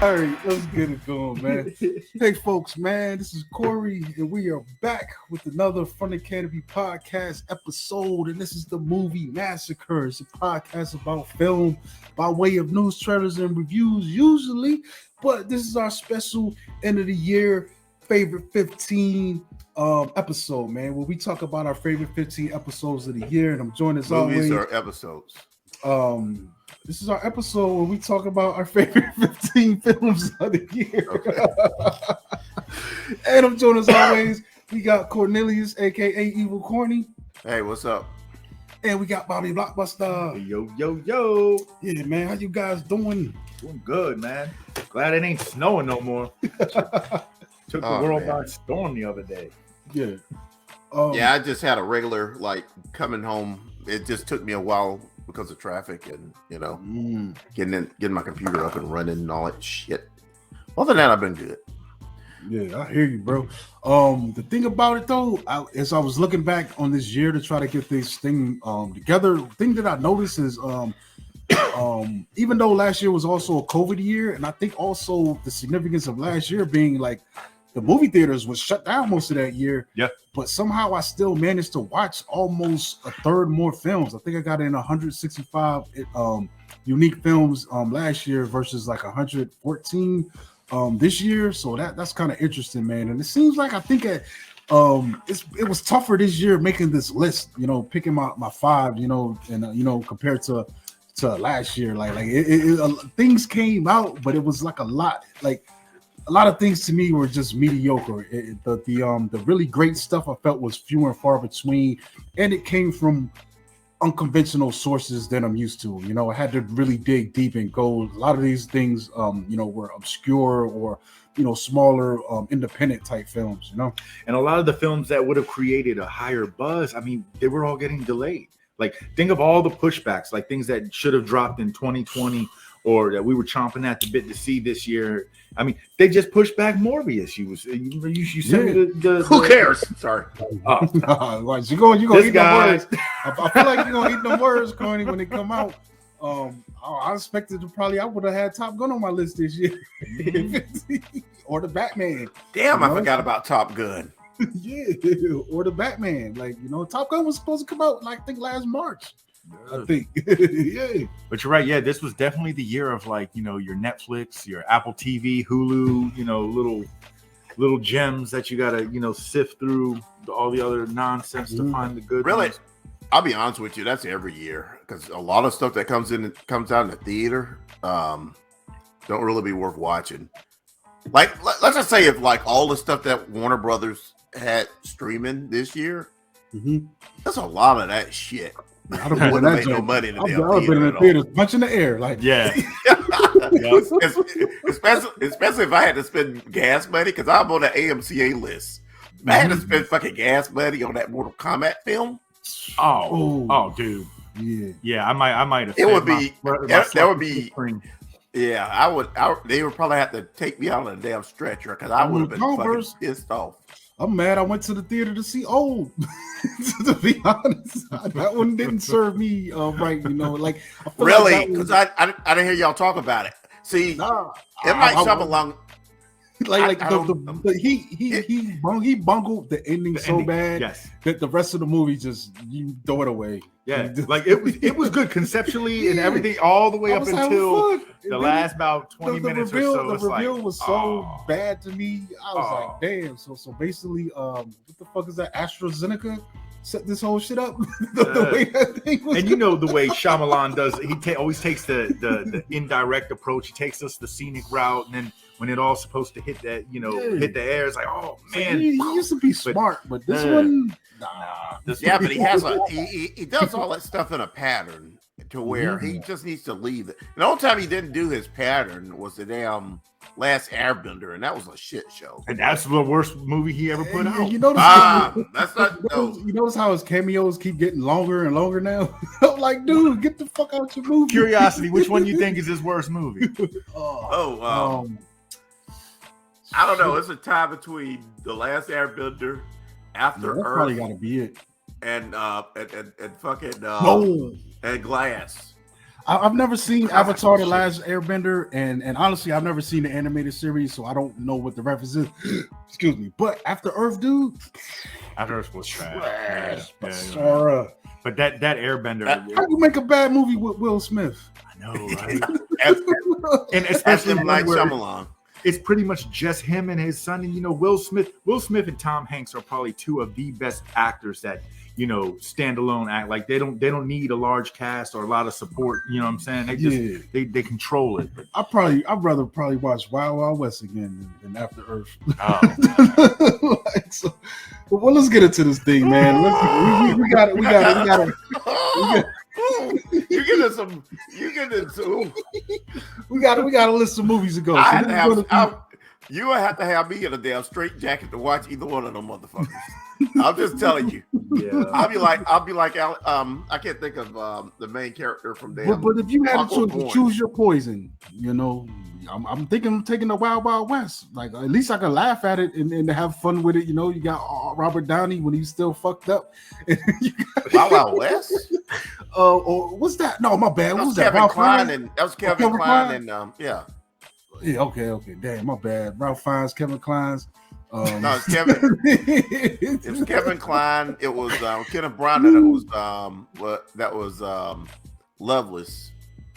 All right, let's get it going, man. Hey, folks, man, this is Cory, and we are back with another From the Canopy podcast episode. And this is the movie Massacre. It's a podcast about film by way of news, trailers, and reviews, usually. But this is our special end of the year favorite 15 episode, man, where we talk about our favorite 15 episodes of the year. And I'm joined as Movies always. or episodes? This is our episode where we talk about our favorite 15 films of the year. Okay. And I'm joined as always. We got Cornelius, aka Evil Corny. Hey, what's up? And we got Bobby Blockbuster. Yo. Yeah, man. How you guys doing? Doing good, man. Glad it ain't snowing no more. Took the world by storm the other day. Yeah. I just had a regular, coming home. It just took me a while because of traffic and, getting my computer up and running and all that shit. Other than that, I've been good. Yeah, I hear you, bro. The thing about it, though, as I was looking back on this year to try to get this thing together, the thing that I noticed is even though last year was also a COVID year, and I think also the significance of last year being like the movie theaters was shut down most of that year. Yeah. But somehow I still managed to watch almost a third more films. I think I got in 165 unique films last year versus like 114 this year. So that's kind of interesting, man. And it seems like I think it was tougher this year making this list, picking my five, and compared to last year. Things came out, but it was like a lot of things to me were just mediocre. The really great stuff I felt was few and far between, and it came from unconventional sources than I'm used to. I had to really dig deep and go. A lot of these things, were obscure or smaller, independent type films. And a lot of the films that would have created a higher buzz, I mean, they were all getting delayed. Like, think of all the pushbacks, like things that should have dropped in 2020 or that we were chomping at the bit to see this year. I mean, they just pushed back Morbius. You sent me the Who cares? Sorry. You gonna eat them words. I feel like you're gonna eat them words, Corny, when they come out. I expected I would have had Top Gun on my list this year. Or the Batman. Damn, I forgot about Top Gun. Yeah, or the Batman. Top Gun was supposed to come out, I think last March. I think. Yeah. But you're right. Yeah, this was definitely the year of your Netflix, your Apple TV, Hulu, little gems that you gotta, sift through all the other nonsense to find the good Really? ones. I'll be honest with you, that's every year. Because a lot of stuff that comes out in the theater, don't really be worth watching. Let's just say if all the stuff that Warner Brothers had streaming this year, that's a lot of that shit. I don't wouldn't make no money in the damn theater. In the theater, punch in the air, especially if I had to spend gas money because I'm on the AMCA list. If I had to spend fucking gas money on that Mortal Kombat film. Oh, dude, yeah. I might have. It would be. That would be. Yeah, I would. They would probably have to take me out on a damn stretcher because I would have been fucking pissed off. I'm mad I went to the theater to see Old. To be honest, that one didn't serve me right. Really? Because I didn't hear y'all talk about it. See, it might come along. He bungled the ending so bad that the rest of the movie just you throw it away. Yeah, it was good conceptually and everything all the way up until the last about 20 minutes or so. The reveal was so bad to me. I was like, damn. So basically, what the fuck is that? AstraZeneca set this whole shit up. The way that thing was. And the way Shyamalan does it, he always takes the indirect approach. He takes us the scenic route, and then when it all's supposed to hit that, hit the air, it's like, oh man. He used to be smart, but this one, but he does all that stuff in a pattern to where he just needs to leave it. The only time he didn't do his pattern was the damn Last Airbender, and that was a shit show. And that's the worst movie he ever put out. That's not. You notice how his cameos keep getting longer and longer now? I'm like, dude, get the fuck out your movie. Curiosity, which one you think is his worst movie? I don't know. It's a tie between The Last Airbender, After Earth, probably gotta be it, and fucking and Glass. I've never seen Avatar: The Last Airbender, and honestly, I've never seen the animated series, so I don't know what the reference is. Excuse me. But After Earth, dude, After Earth was trash. Sora. But that Airbender. How you make a bad movie with Will Smith? I know, right? And especially Night Shyamalan. It's pretty much just him and his son. And Will Smith and Tom Hanks are probably two of the best actors that standalone act. Like they don't need a large cast or a lot of support. You know what I'm saying? They just they control it. But I'd rather watch Wild Wild West again than After Earth. Oh. Well, let's get into this thing, man. We got it. You get into we got a list of movies to go. You would have to have me in a damn straight jacket to watch either one of them motherfuckers. I'm just telling you. Yeah. I'll be like I can't think of the main character from there. But if you had to choose your poison, I'm thinking of taking the Wild Wild West. Like at least I can laugh at it and have fun with it. You got Robert Downey when he's still fucked up. Wild Wild West. Or what's that? No, my bad. What was that? Kevin Kline and that was Kevin Kline and yeah. Yeah, okay. Damn, my bad. Ralph Fiennes, Kevin Kline's. No, it's Kevin. It was Kevin Kline. It was Kenneth Branagh. That was Loveless.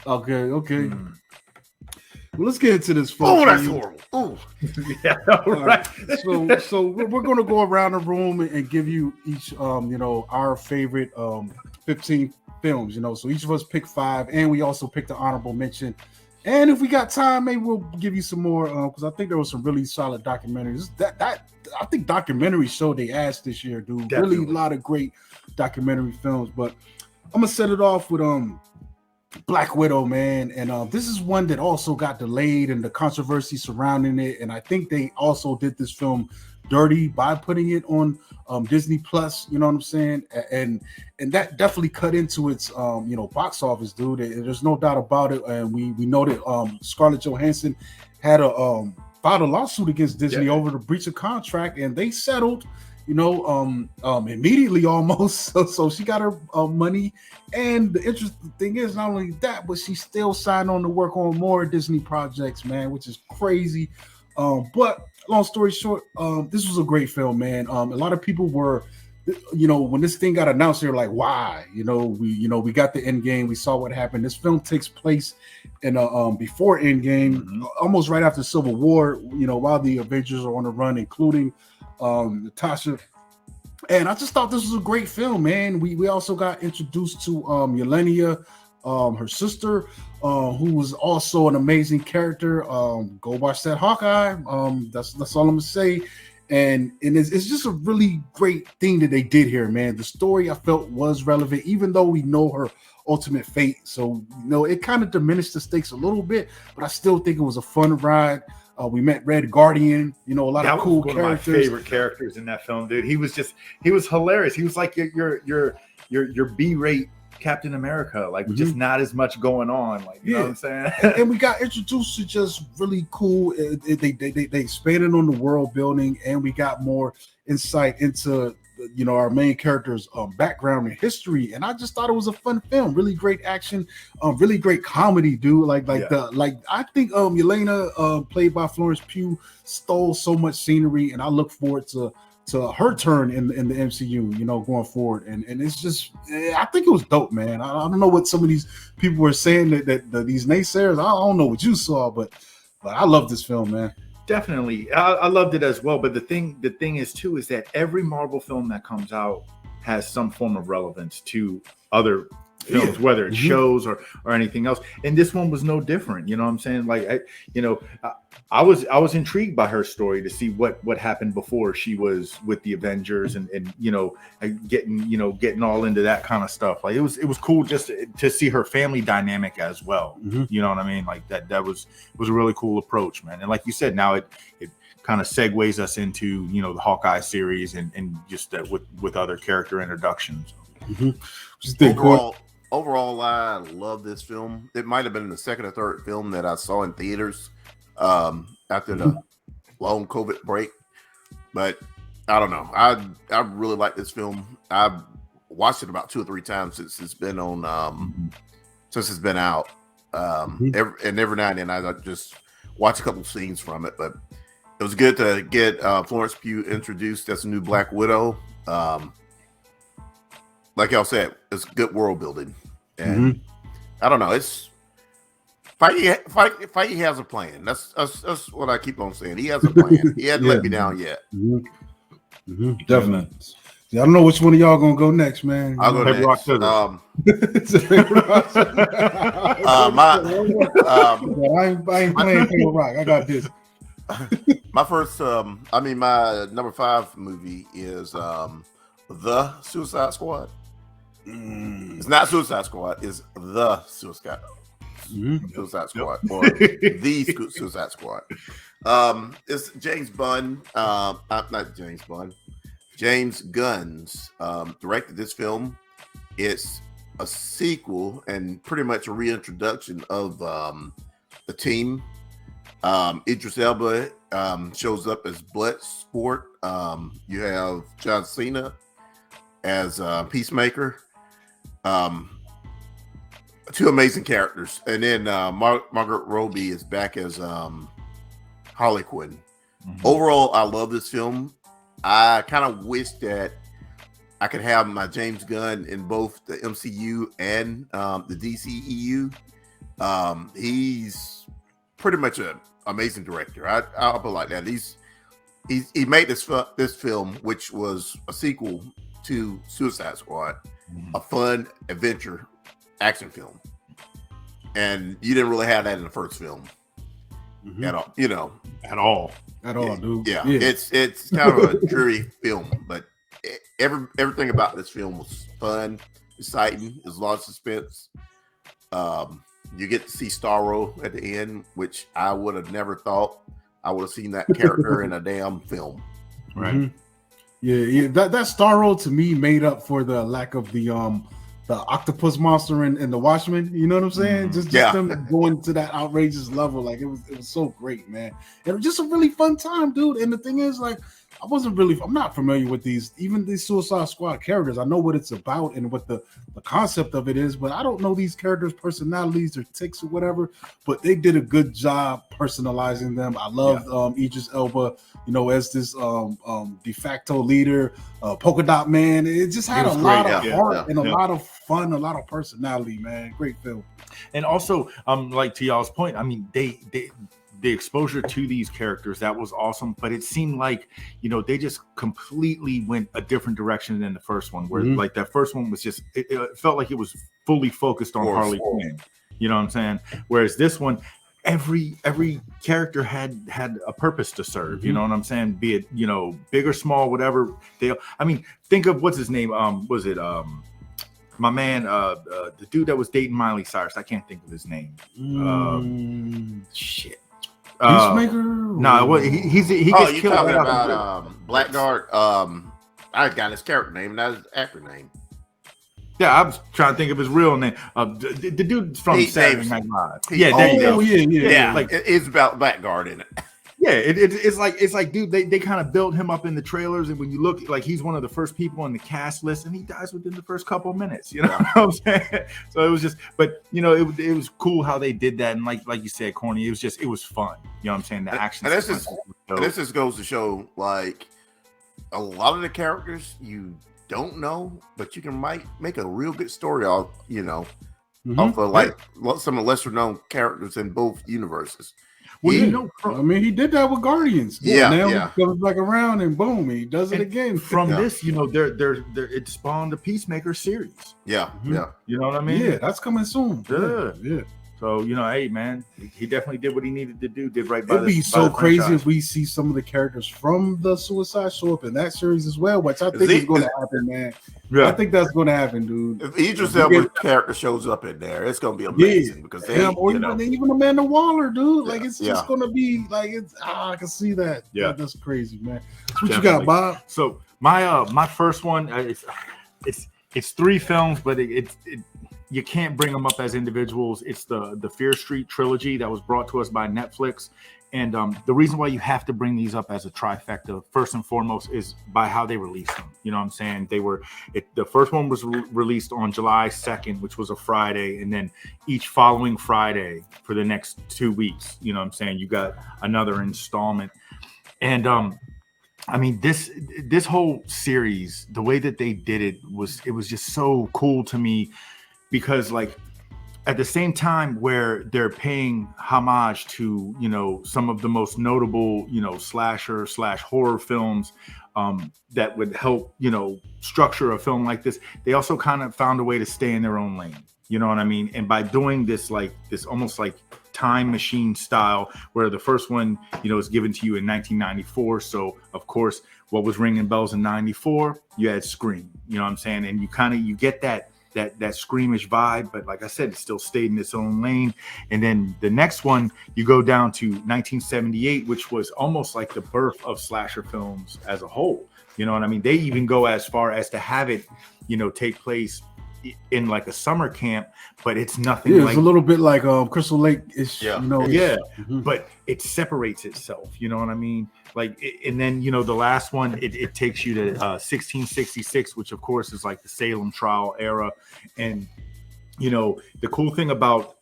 Okay. Well, let's get into this. Oh, that's horrible. Oh, yeah, right. So we're going to go around the room and give you each, our favorite 15 films. So each of us pick 5, and we also picked the honorable mention. And if we got time, maybe we'll give you some more because I think there was some really solid documentaries. That I think documentary showed they ass this year, dude. Definitely. Really a lot of great documentary films. But I'm gonna set it off with Black Widow, man. And this is one that also got delayed and the controversy surrounding it. And I think they also did this film dirty by putting it on Disney Plus, you know what I'm saying? And that definitely cut into its box office, dude. There's no doubt about it. And we know that Scarlett Johansson had filed a lawsuit against Disney over the breach of contract, and they settled, immediately almost. So she got her money. And the interesting thing is not only that, but she still signed on to work on more Disney projects, man, which is crazy. But long story short, this was a great film, man. A lot of people were, when this thing got announced, they were like, "Why?" We got the Endgame. We saw what happened. This film takes place in before Endgame, almost right after Civil War. While the Avengers are on the run, including Natasha. And I just thought this was a great film, man. We also got introduced to Yelena, her sister, who was also an amazing character. Go watch that Hawkeye. That's all I'm gonna say. And it's just a really great thing that they did here, man. The story I felt was relevant, even though we know her ultimate fate. So it kind of diminished the stakes a little bit, but I still think it was a fun ride. We met Red Guardian, a lot of cool characters. One of my favorite characters in that film, dude. He was hilarious. He was like your B-rate Captain America, like just not as much going on, like you know what I'm saying. And we got introduced to just really cool. They expanded on the world building, and we got more insight into our main character's background and history. And I just thought it was a fun film. Really great action, really great comedy, dude. I think Yelena, played by Florence Pugh, stole so much scenery, and I look forward to her turn in the MCU, going forward. And it's just, I think it was dope, man. I don't know what some of these people were saying that these naysayers. I don't know what you saw, but I love this film, man. Definitely, I loved it as well. But the thing is too is that every Marvel film that comes out has some form of relevance to other films, whether it's shows or anything else. And this one was no different. You know what I'm saying? Like, I was intrigued by her story to see what happened before she was with the Avengers and getting all into that kind of stuff. Like it was cool just to see her family dynamic as well. You know what I mean? Like that was a really cool approach, man. And like you said, now it kind of segues us into the Hawkeye series and just with other character introductions. Overall, I love this film. It might have been the second or third film that I saw in theaters after the long COVID break, but I don't know. I really like this film. I've watched it about 2 or 3 times since it's been on since it's been out. Every now and then I just watch a couple scenes from it, but it was good to get Florence Pugh introduced as a new Black Widow. Like y'all said, it's good world building, and I don't know. It's Feige has a plan. That's what I keep on saying. He has a plan. He hasn't let me down yet. Definitely. I don't know which one of y'all gonna go next, man. I'll go next. I ain't playing Paper Rock. I got this. My number 5 movie is The Suicide Squad. It's not Suicide Squad. It's The Suicide Squad or The Suicide Squad. It's James Gunn. Not James Gunn. James Gunn's directed this film. It's a sequel and pretty much a reintroduction of the team. Idris Elba shows up as Bloodsport. You have John Cena as Peacemaker. 2 amazing characters, and then Margaret Robbie is back as Harley Quinn. Overall, I love this film. I kind of wish that I could have my James Gunn in both the MCU and the DCEU. He's pretty much an amazing director. I'll put it like that. He made this film, which was a sequel to Suicide Squad, a fun adventure action film, and you didn't really have that in the first film at all. At all, dude. Yeah. It's kind of a dreary film, but everything about this film was fun, exciting. There's a lot of suspense. You get to see Starro at the end, which I would have never thought I would have seen that character in a damn film. Right. Yeah. That Starro to me made up for the lack of the octopus monster in the Watchmen. You know what I'm saying? Just them going to that outrageous level. Like it was so great, man. It was just a really fun time, dude. And the thing is, like, I'm not familiar with these Suicide Squad characters. I know what it's about and what the concept of it is, but I don't know these characters' personalities or tics or whatever. But they did a good job personalizing them. I love Idris Elba, as this de facto leader, Polka Dot Man. It just had a lot of heart and a lot of fun, a lot of personality, man. Great film. And also, like to y'all's point, I mean, the exposure to these characters, that was awesome, but it seemed like they just completely went a different direction than the first one, where like that first one was just it felt like it was fully focused on Harley Quinn, you know what I'm saying, whereas this one, every character had a purpose to serve, you know what I'm saying, be it big or small, whatever think of what's his name, my man, the dude that was dating Miley Cyrus, I can't think of his name. Shit. Peacemaker? No, he gets killed. Talking about Blackguard? I got his character name, not his actor name. Yeah, I was trying to think of his real name. The dude from Saturday Night Live. Yeah. Like it's about Blackguard in it. Yeah, it's like, dude, they kind of built him up in the trailers, and when you look, like, he's one of the first people on the cast list, and he dies within the first couple of minutes. You know what I'm saying? So it was just, but it was cool how they did that, and like you said, Corny, it was fun. You know what I'm saying? The action. And this just goes to show, like, a lot of the characters you don't know, but you might make a real good story off, off of like some of the lesser known characters in both universes. Well, he did that with Guardians. Now he comes back around and boom, he does it again. From this, it spawned a Peacemaker series. Yeah. You know what I mean? Yeah, that's coming soon. Yeah. So, hey, man, he definitely did what he needed to do. Did right by It'd be so crazy if we see some of the characters from the Suicide show up in that series as well, which I think is going to happen, man. Yeah. I think that's going to happen, dude. If Idris Elba's character shows up in there, it's going to be amazing because even Amanda Waller, dude. Like, it's just going to be like I can see that. Yeah, that's crazy, man. What you got, Bob? So my first one, it's 3 films, but you can't bring them up as individuals. It's the Fear Street trilogy that was brought to us by Netflix, And the reason why you have to bring these up as a trifecta, first and foremost, is by how they released them. You know what I'm saying? The first one was released on July 2nd, which was a Friday. And then each following Friday for the next 2 weeks, you know what I'm saying? You got another installment. And I mean, this whole series, the way that they did it was just so cool to me, because like, at the same time where they're paying homage to, you know, some of the most notable, you know, slasher/horror films that would help, you know, structure a film like this, they also kind of found a way to stay in their own lane. You know what I mean? And by doing this, like this almost like time machine style, where the first one, you know, is given to you in 1994. So of course, what was ringing bells in 94, you had Scream, you know what I'm saying? And you get that screamish vibe, but like I said, it still stayed in its own lane. And then the next one, you go down to 1978, which was almost like the birth of slasher films as a whole. You know what I mean? They even go as far as to have it, you know, take place in like a summer camp, but it's nothing. Yeah, like, it's a little bit like Crystal Lake ish. Yeah. You know, yeah, mm-hmm. But it separates itself. You know what I mean? Like, and then, you know, the last one, it takes you to 1666, which of course is like the Salem trial era. And, you know, the cool thing about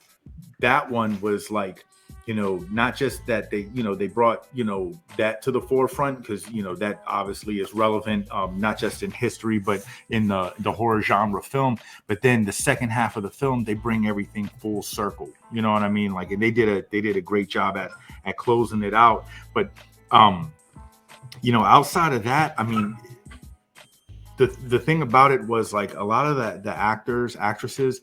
that one was like, you know, not just that they, you know, they brought, you know, that to the forefront, because, you know, that obviously is relevant, not just in history, but in the horror genre film. But then the second half of the film, they bring everything full circle. You know what I mean? Like, and they did a great job at closing it out. But, you know, outside of that, I mean, the thing about it was like a lot of the actors, actresses,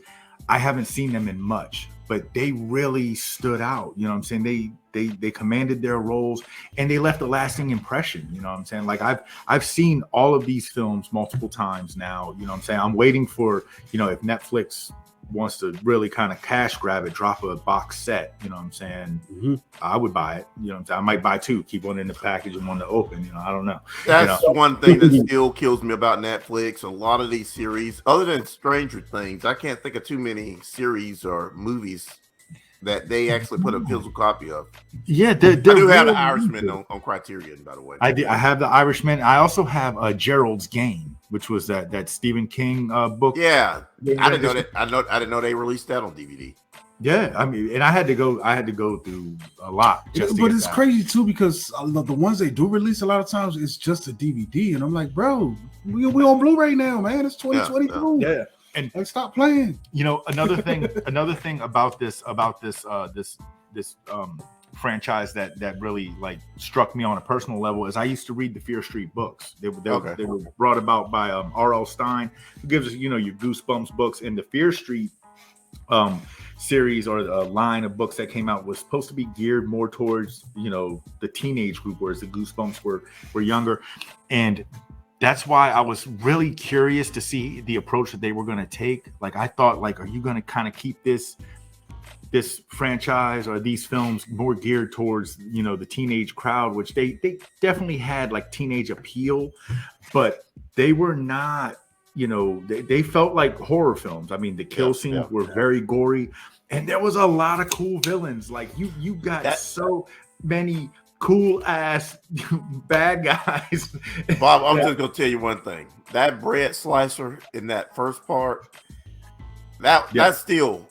I haven't seen them in much, but they really stood out. You know what I'm saying? They commanded their roles, and they left a lasting impression. You know what I'm saying? Like, I've seen all of these films multiple times now. You know what I'm saying? I'm waiting for, you know, if Netflix wants to really kind of cash grab it, drop a box set, you know what I'm saying? Mm-hmm. I would buy it. You know what I'm saying? I might buy two, keep one in the package and one to open. You know, I don't know. That's you know? one thing that still kills me about Netflix. A lot of these series, other than Stranger Things, I can't think of too many series or movies that they actually put a physical copy of. Yeah, I do have The Irishman on Criterion, by the way. I have The Irishman. I also have Gerald's Game, which was that Stephen King book. Yeah, I didn't know that. I didn't know they released that on DVD. Yeah, I mean, and I had to go through a lot. But it's crazy too, because the ones they do release a lot of times it's just a DVD, and I'm like, bro, we on Blu-ray now, man. It's 2022. Yeah. And like, stop playing. You know, another thing about this franchise that really like struck me on a personal level is I used to read the Fear Street books. They were brought about by R.L. Stine, who gives us, you know, your Goosebumps books. And the Fear Street series, or a line of books that came out, was supposed to be geared more towards, you know, the teenage group, whereas the Goosebumps were younger. And that's why I was really curious to see the approach that they were going to take. Like, I thought, like, are you going to kind of keep this franchise or these films more geared towards, you know, the teenage crowd, which they definitely had like teenage appeal, but they were not, you know, they felt like horror films. I mean, the kill scenes were very gory, and there was a lot of cool villains. Like, you got so many cool ass bad guys. Bob, I'm just gonna tell you one thing. That bread slicer in that first part, that still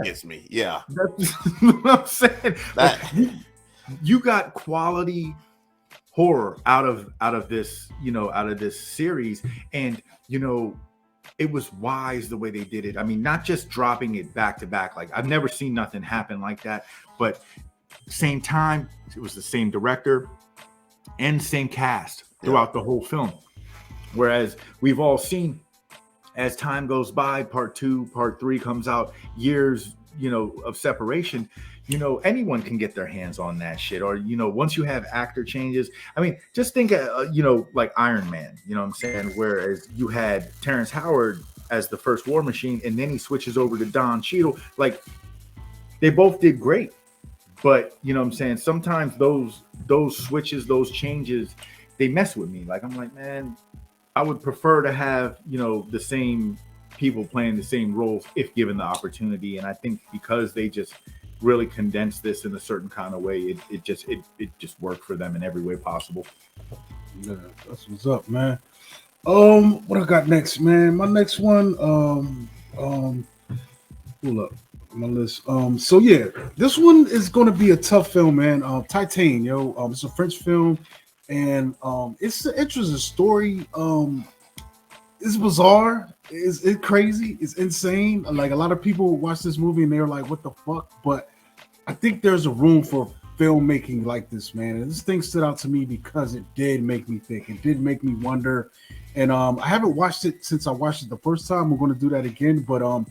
gets me. Yeah. That's what I'm saying. You got quality horror out of this, you know, out of this series. And, you know, it was wise the way they did it. I mean, not just dropping it back to back. Like, I've never seen nothing happen like that, but same time, it was the same director and same cast throughout the whole film. Whereas we've all seen, as time goes by, part 2, part 3 comes out, years, you know, of separation, you know, anyone can get their hands on that shit. Or, you know, once you have actor changes, I mean, just think, you know, like Iron Man, you know what I'm saying? Whereas you had Terrence Howard as the first War Machine, and then he switches over to Don Cheadle. Like, they both did great. But, you know what I'm saying, sometimes those switches, those changes, they mess with me. Like, I'm like, man, I would prefer to have, you know, the same people playing the same roles if given the opportunity. And I think because they just really condensed this in a certain kind of way, it just worked for them in every way possible. Yeah, that's what's up, man. What I got next, man? My next one, pull up my list. So yeah, this one is gonna be a tough film, man. Titan, yo. It's a French film, and it's an interesting story. It's bizarre. It's crazy. It's insane. Like a lot of people watch this movie and they're like, "What the fuck?" But I think there's a room for filmmaking like this, man. And this thing stood out to me because it did make me think. It did make me wonder. And I haven't watched it since I watched it the first time. We're going to do that again. But I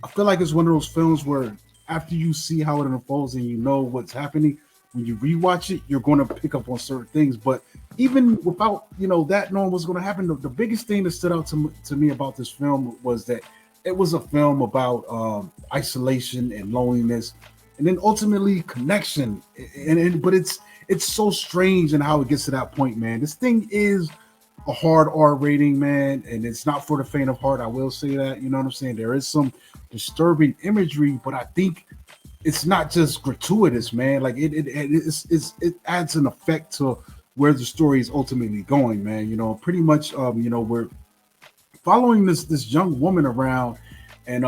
feel like it's one of those films where after you see how it unfolds and you know what's happening, when you rewatch it, you're going to pick up on certain things. But even without, that knowing what's going to happen, the biggest thing that stood out to me about this film was that it was a film about isolation and loneliness, and then ultimately connection. But it's so strange in how it gets to that point, man. This thing is a hard R rating, man, and it's not for the faint of heart. I will say that, you know what I'm saying? There is some disturbing imagery, but I think it's not just gratuitous, man. Like it adds an effect to where the story is ultimately going, man. Pretty much, we're following this young woman around, and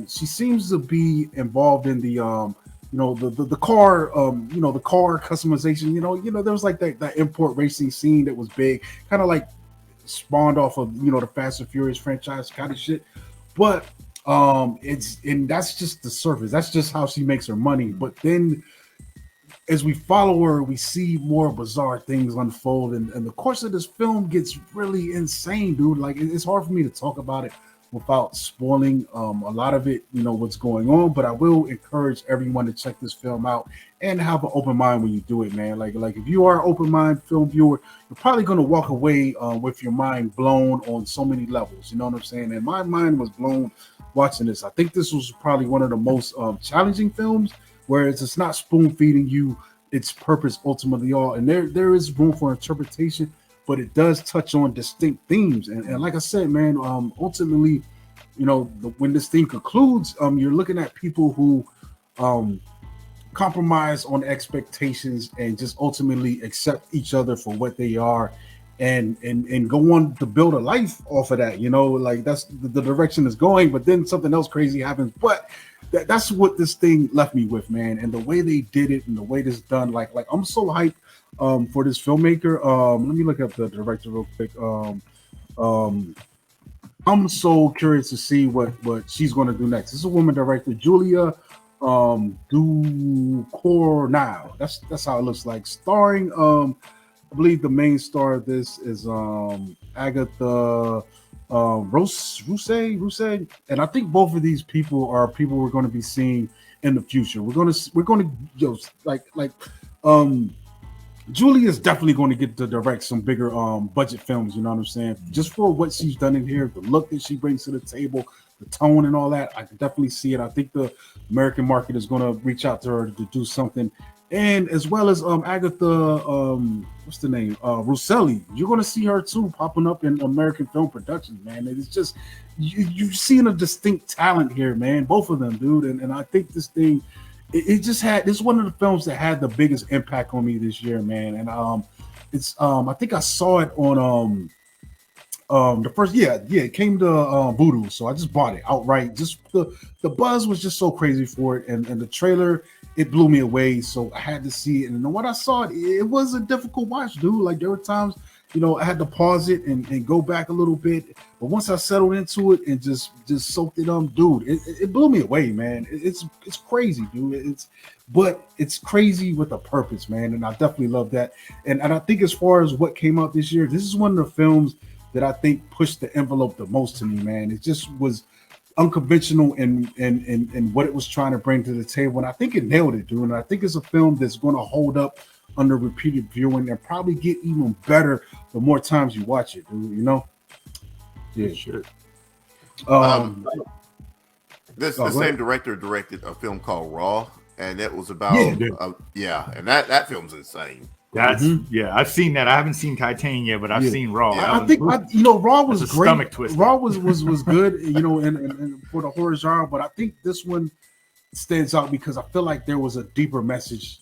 she seems to be involved in the the car, the car customization. There was like that import racing scene that was big, kind of like spawned off of the Fast and Furious franchise kind of shit. But that's just the surface. That's just how she makes her money. But then as we follow her, we see more bizarre things unfold, and the course of this film gets really insane, dude. Like it's hard for me to talk about it without spoiling a lot of it, what's going on. But I will encourage everyone to check this film out and have an open mind when you do it, man. Like if you are an open mind film viewer, you're probably going to walk away with your mind blown on so many levels. You know what I'm saying? And my mind was blown watching this. I think this was probably one of the most challenging films, whereas it's not spoon feeding you its purpose ultimately all, and there is room for interpretation, but it does touch on distinct themes. And like I said, man, ultimately, when this thing concludes, you're looking at people who compromise on expectations and just ultimately accept each other for what they are, and go on to build a life off of that. Like that's the direction it's going, but then something else crazy happens. But that's what this thing left me with, man. And the way they did it and the way this done, like I'm so hyped for this filmmaker. Let me look up the director real quick. I'm so curious to see what she's going to do next. This is a woman director, Julia Ducournau. That's how it looks like. Starring, I believe the main star of this is Agatha Roussey, and I think both of these people are people we're going to be seeing in the future. We're going to Julie is definitely going to get to direct some bigger budget films, you know what I'm saying? Just for what she's done in here, the look that she brings to the table, the tone and all that, I can definitely see it. I think the American market is going to reach out to her to do something. And as well as Agatha, what's the name? Rosselli. You're going to see her too popping up in American film productions, man. It's just, you're seeing a distinct talent here, man. Both of them, dude. And I think this thing, this is one of the films that had the biggest impact on me this year, man. And it's I think I saw it on the first, it came to Voodoo, so I just bought it outright. Just the buzz was just so crazy for it, and the trailer, it blew me away, so I had to see it. And when I saw it, it was a difficult watch, dude. Like there were times, I had to pause it and go back a little bit, but once I settled into it and just soaked it dude, it blew me away, man. It's crazy, dude. But it's crazy with a purpose, man, and I definitely love that. And I think as far as what came out this year, this is one of the films that I think pushed the envelope the most to me, man. It just was unconventional in what it was trying to bring to the table, and I think it nailed it, dude. And I think it's a film that's going to hold up under repeated viewing and probably get even better the more times you watch it, dude. Yeah, sure. The same director directed a film called Raw, and it was about and that film's insane. That's I've seen that. I haven't seen Titan yet, but I've seen Raw. Yeah, I think Raw was great. Stomach twist. Raw was good, and for the horror genre. But I think this one, stands out because I feel like there was a deeper message,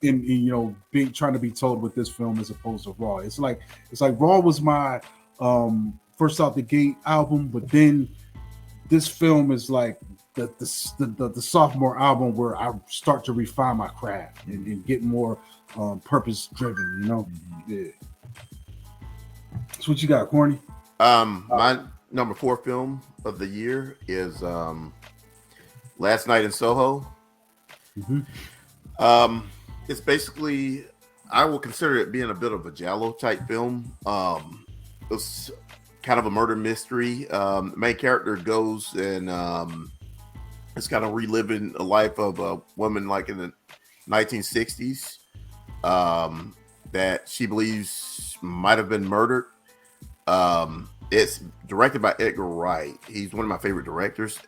in being trying to be told with this film as opposed to Raw. It's like Raw was my first out the gate album, but then this film is like the sophomore album where I start to refine my craft and get more purpose driven. Yeah. So what you got, Corny? My number 4 film of the year is Last Night in Soho. It's basically, I will consider it being a bit of a giallo type film. It's kind of a murder mystery. The main character goes and it's kind of reliving the life of a woman like in the 1960s that she believes might have been murdered. It's directed by Edgar Wright. He's one of my favorite directors.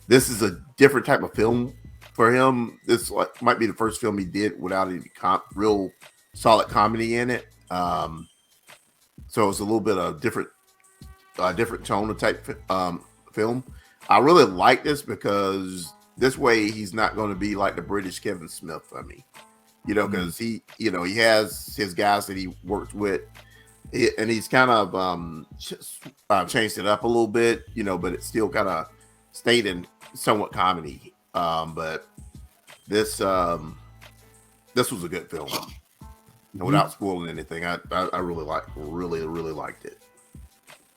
This is a different type of film for him. This might be the first film he did without any real solid comedy in it. So it's a little bit of different tone of type film. I really like this because this way he's not going to be like the British Kevin Smith for me, because he has his guys that he works with, and he's kind of changed it up a little bit, but it still kind of stayed in somewhat comedy. But this was a good film, and without spoiling anything, I really liked it.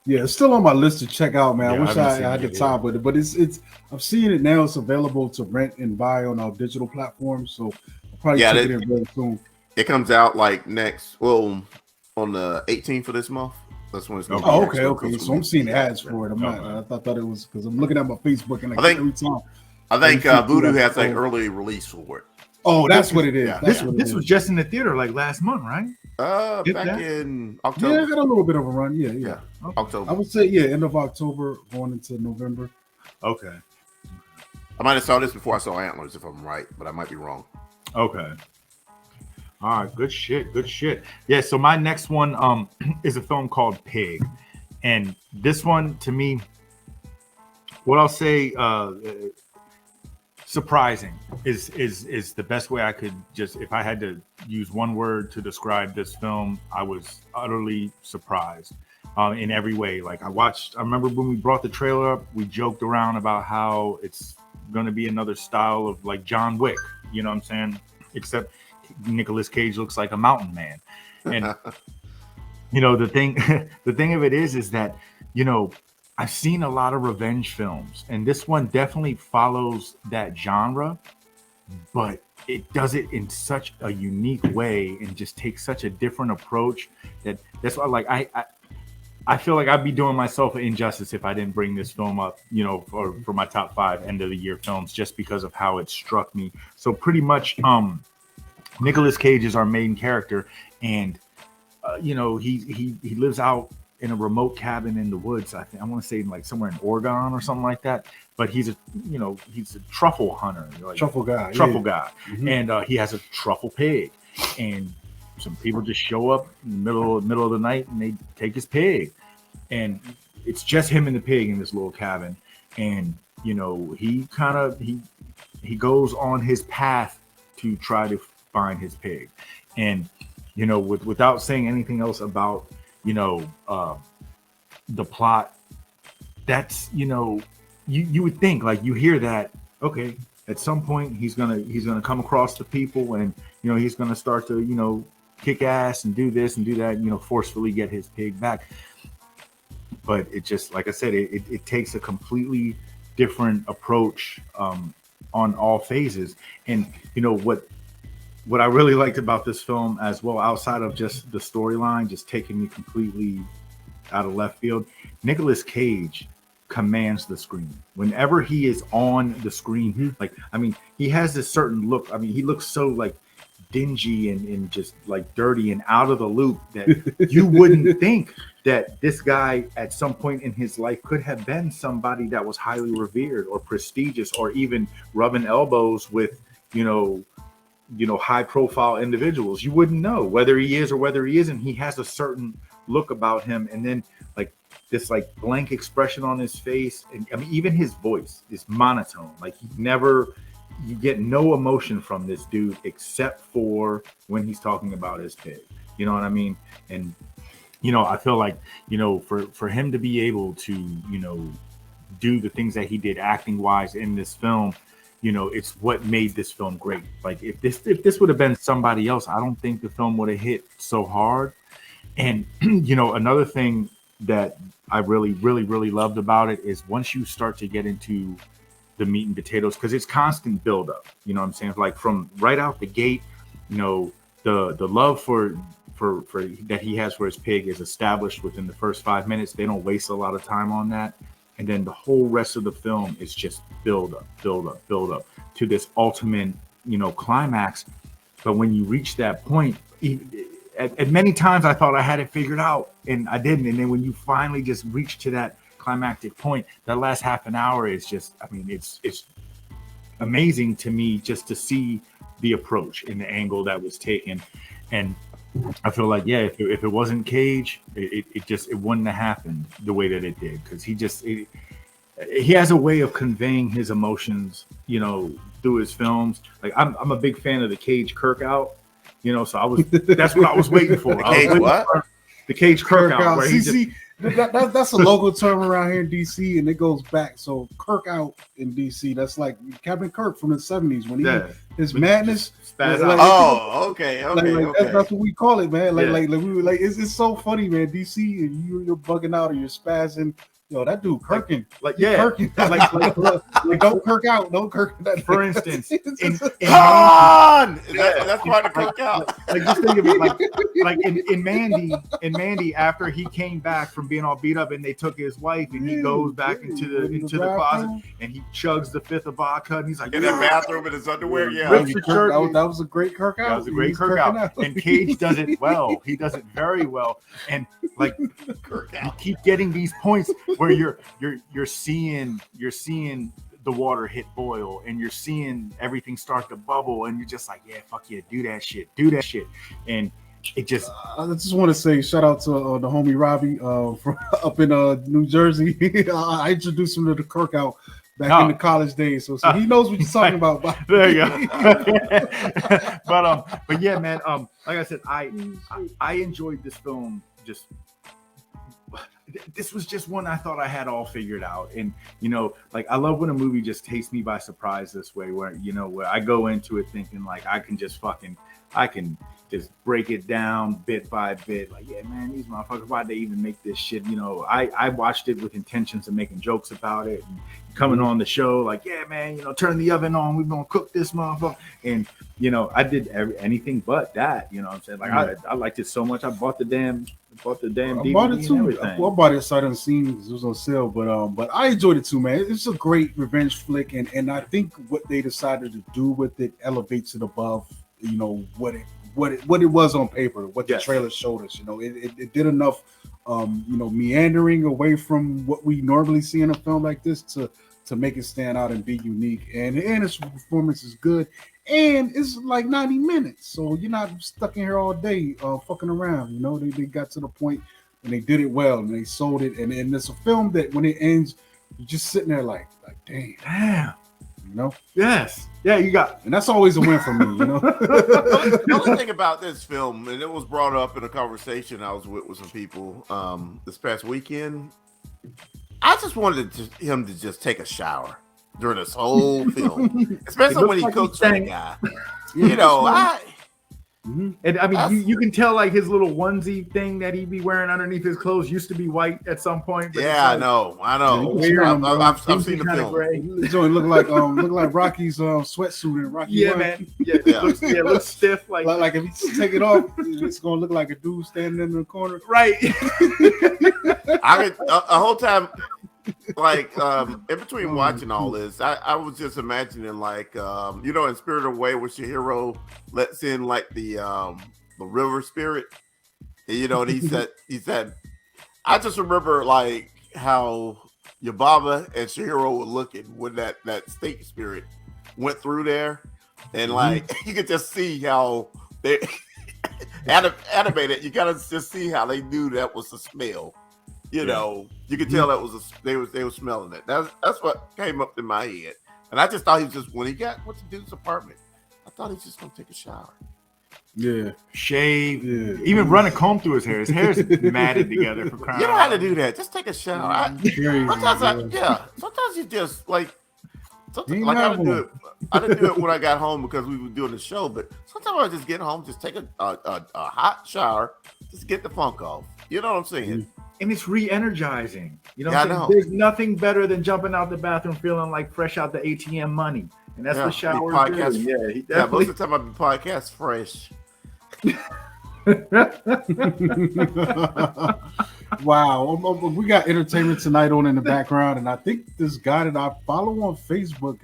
Yeah, it's still on my list to check out, man. Yeah, I wish I had the it time with it, but it's I'm seeing it now. It's available to rent and buy on our digital platforms, so I'll probably check it in very soon. It comes out like on the 18th of this month. That's when it's going. Oh, okay. So I'm seeing ads for it. I thought it was because I'm looking at my Facebook and every time. I think Voodoo has an early release for it. Oh, that's what it is. Yeah. This was just in the theater like last month, right? Back in October. Yeah, I got a little bit of a run. Yeah. Okay. October. I would say end of October, going into November. Okay. I might have saw this before I saw Antlers, if I'm right, but I might be wrong. Okay. All right, good shit. Yeah, so my next one is a film called Pig. And this one, to me, what I'll say, surprising is the best way I could if I had to use one word to describe this film, I was utterly surprised in every way. Like I remember when we brought the trailer up, we joked around about how it's going to be another style of like John Wick, you know what I'm saying? Except Nicolas Cage looks like a mountain man. And the thing of it is that, I've seen a lot of revenge films, and this one definitely follows that genre, but it does it in such a unique way and just takes such a different approach that's why I feel like I'd be doing myself an injustice if I didn't bring this film up, for my top 5 end of the year films, just because of how it struck me. So pretty much, Nicolas Cage is our main character, and he lives out in a remote cabin in the woods. I want to say like somewhere in Oregon or something like that. But he's a truffle hunter, truffle guy, mm-hmm. And he has a truffle pig, and some people just show up in the middle of the night and they take his pig, and it's just him and the pig in this little cabin, and he goes on his path to try to find his pig, and without saying anything else about the plot, that's you would think, like, you hear that, okay, at some point he's gonna come across the people, and he's gonna start to kick ass and do this and do that, forcefully get his pig back. But it just, like I said, it takes a completely different approach on all phases. And what I really liked about this film as well, outside of just the storyline just taking me completely out of left field, Nicolas Cage commands the screen. Whenever he is on the screen, he has this certain look. He looks so like dingy and just like dirty and out of the loop that you wouldn't think that this guy at some point in his life could have been somebody that was highly revered or prestigious, or even rubbing elbows with high profile individuals. You wouldn't know whether he is or whether he isn't. He has a certain look about him. And then, like, this like blank expression on his face, and I mean even his voice is monotone. Like you get no emotion from this dude except for when he's talking about his pig. You know what I mean? And I feel like for him to be able to do the things that he did acting wise in this film, it's what made this film great. Like if this would have been somebody else, I don't think the film would have hit so hard. And another thing that I really, really, really loved about it is once you start to get into the meat and potatoes, because it's constant buildup. You know what I'm saying? Like from right out the gate, the love for that he has for his pig is established within the first 5 minutes. They don't waste a lot of time on that. And then the whole rest of the film is just build up to this ultimate, climax. But when you reach that point, at many times I thought I had it figured out and I didn't. And then when you finally just reach to that climactic point, that last half an hour is just, I mean, it's amazing to me just to see the approach and the angle that was taken. And I feel like, yeah, if it wasn't Cage, it wouldn't have happened the way that it did. Because he has a way of conveying his emotions, through his films. Like I'm a big fan of the Cage Kirk out, so that's what I was waiting for. The Cage Kirk out. Where that's a local term around here in DC, and it goes back. So Kirk out in DC, that's like Captain Kirk from the 70s when his madness. Okay. That's what we call it, man. Like we were like, it's so funny, man. DC, and you're bugging out or you're spazzing. Yo, that dude Kirkin, Kirkin, like don't Kirk out, don't Kirk. For instance, that's why to Kirk out. Like just think of it, like in Mandy, after he came back from being all beat up, and they took his wife, and he goes back into the closet, and he chugs the fifth of vodka, and he's like in the bathroom in his underwear. Yeah, that was a great Kirk out. That was a great Kirk out. And Cage does it well. He does it very well, and like Kirk out. You keep getting these points where you're seeing the water hit boil, and you're seeing everything start to bubble, and you're just like, yeah, fuck yeah, do that shit, and it just. I just want to say shout out to the homie Robbie from up in New Jersey. I introduced him to the Kirk out back in the college days, so he knows what you're talking about. There you go. But yeah, man. Like I said, I enjoyed this film. This was just one I thought I had all figured out. And, like I love when a movie just takes me by surprise this way, where I go into it thinking like I can just break it down bit by bit. Like, yeah, man, these motherfuckers, why'd they even make this shit? I watched it with intentions of making jokes about it and coming on the show like, yeah, man, turn the oven on, we're going to cook this motherfucker. And, I did anything but that, what I'm saying? Like, I liked it so much. I bought the damn DVD. I bought it too. And everything. I bought it sight unseen because it was on sale, but I enjoyed it too, man. It's a great revenge flick, and I think what they decided to do with it elevates it above, what it was on paper, what the trailer showed us. It did enough, meandering away from what we normally see in a film like this to make it stand out and be unique. And its performance is good. And it's like 90 minutes, so you're not stuck in here all day fucking around. They got to the point and they did it well, and they sold it. And it's a film that when it ends, you're just sitting there like damn. Yes. Yeah, you got, and that's always a win for me. The only thing about this film, and it was brought up in a conversation I was with some people this past weekend. I just wanted him to just take a shower during this whole film, especially when he cooks for the guy. And I mean, you can tell like his little onesie thing that he'd be wearing underneath his clothes used to be white at some point. Yeah, I know. I've seen the film. It's only look like Rocky's sweatsuit in Rocky. Yeah, man. Yeah, it looks stiff. Like if you take it off, it's gonna look like a dude standing in the corner. Right. I mean, a whole time. Like in between watching all this, I was just imagining like in Spirited Away where Chihiro lets in like the river spirit, and he said I just remember like how Yubaba and Chihiro were looking when that state spirit went through there, and like you could just see how they animated. You gotta just see how they knew that was the smell. You know, you could tell that was they were smelling it. That's what came up in my head, and I just thought he was just when he went to dude's apartment. I thought he was just gonna take a shower. Yeah, shave, even run a comb through his hair. His hair's matted together for crying. You don't have to do that. Just take a shower. Sometimes you just like. Like I didn't do it when I got home because we were doing the show. But sometimes I just get home, just take a hot shower, just get the funk off. You know what I'm saying? And it's re-energizing. You know, I know. There's nothing better than jumping out the bathroom feeling like fresh out the ATM money, and that's what shower podcast. Yeah, most of the time I be podcast fresh. Wow, we got entertainment tonight on in the background, and I think this guy that I follow on Facebook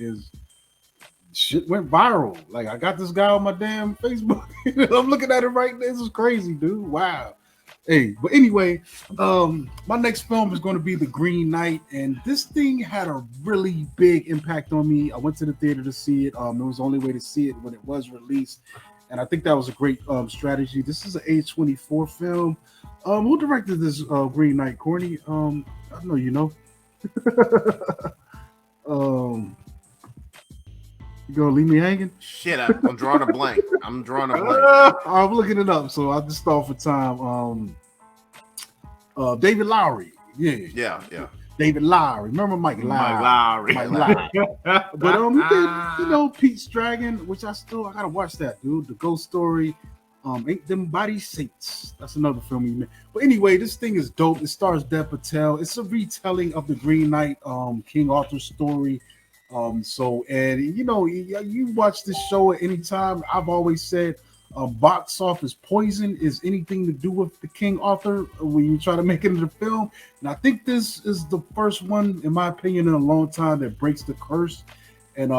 shit went viral. Like I got this guy on my damn Facebook. I'm looking at it right now. This is crazy, dude. Wow. Hey, but anyway, my next film is going to be The Green Knight, and this thing had a really big impact on me. I went to the theater to see it. It was the only way to see it when it was released. And I think that was a great strategy. This is an A24 film. Who directed this Green Knight, Corny? I know you know. You gonna leave me hanging? Shit, I'm drawing a blank. I'm looking it up, so I just start for time. David Lowry. Yeah. David Lowry. Remember Mike Lowry? Mike Lowry. But he did, Pete's Dragon, which I gotta watch that, dude. The Ghost Story. Ain't Them Body Saints. That's another film he made. But anyway, this thing is dope. It stars Dev Patel. It's a retelling of the Green Knight, King Arthur's story. You watch this show at any time. I've always said box office poison is anything to do with the King Arthur when you try to make it into the film. And I think this is the first one, in my opinion, in a long time that breaks the curse. And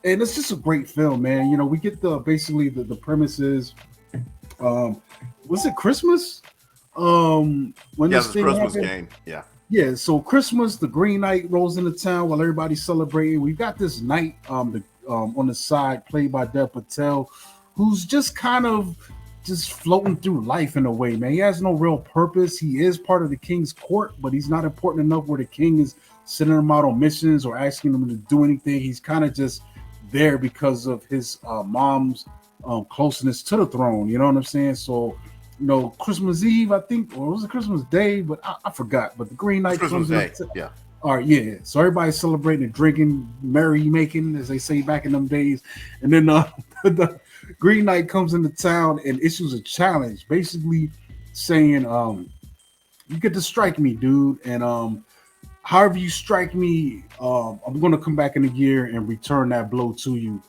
it's just a great film, man. You know, we get basically the premises. Was it Christmas? When this thing Christmas happened? game. Yeah, so Christmas, the Green Knight rolls into town while everybody's celebrating. We've got this knight on the side, played by Dev Patel, who's just kind of just floating through life in a way, man. He has no real purpose. He is part of the king's court, but he's not important enough where the king is sending him out on missions or asking him to do anything. He's kind of just there because of his mom's closeness to the throne. You know what I'm saying? So, Christmas Eve, I think, or was it Christmas Day? But I forgot. But the Green Knight Christmas Day. Yeah. All right, yeah. So everybody's celebrating and drinking, merry-making, as they say back in them days. And then the Green Knight comes into town and issues a challenge, basically saying, you get to strike me, dude. And however you strike me, I'm going to come back in a year and return that blow to you.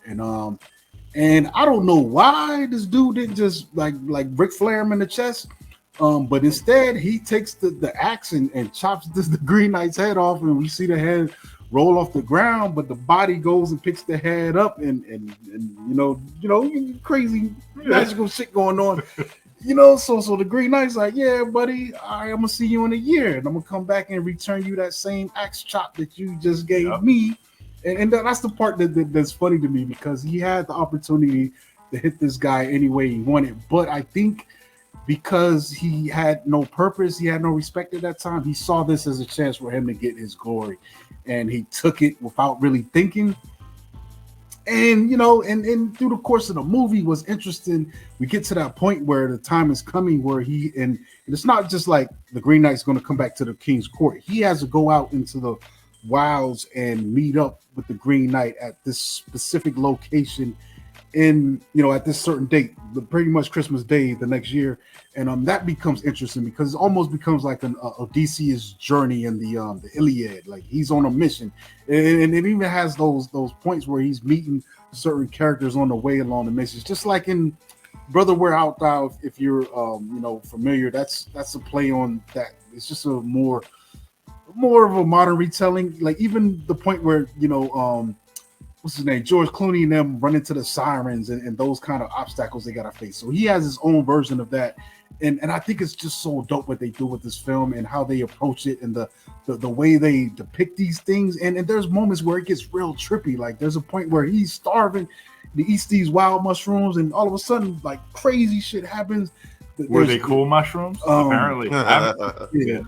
And I don't know why this dude didn't just like Ric Flair him in the chest. But instead, he takes the axe and chops the Green Knight's head off, and we see the head roll off the ground. But the body goes and picks the head up, and crazy magical shit going on. So the Green Knight's like, yeah, buddy, all right, I'm gonna see you in a year, and I'm gonna come back and return you that same axe chop that you just gave me. And that's the part that's funny to me, because he had the opportunity to hit this guy any way he wanted, but I think, because he had no purpose, he had no respect at that time, he saw this as a chance for him to get his glory, and he took it without really thinking. And and through the course of the movie was interesting. We get to that point where the time is coming where and it's not just like the Green Knight's going to come back to the king's court. He has to go out into the wilds and meet up with the Green Knight at this specific location at this certain date, pretty much Christmas Day the next year. And that becomes interesting, because it almost becomes like an Odysseus journey in the Iliad. Like, he's on a mission, and it even has those points where he's meeting certain characters on the way along the missions, just like in Brother Where Art Thou, if you're familiar. That's a play on that. It's just a more of a modern retelling. Like, even the point where what's his name, George Clooney and them run into the sirens and those kind of obstacles they gotta face. So he has his own version of that, and I think it's just so dope what they do with this film and how they approach it, and the way they depict these things. And there's moments where it gets real trippy. Like, there's a point where he's starving, he eats these wild mushrooms, and all of a sudden, like, crazy shit happens. Were they cool mushrooms? Apparently. Yeah,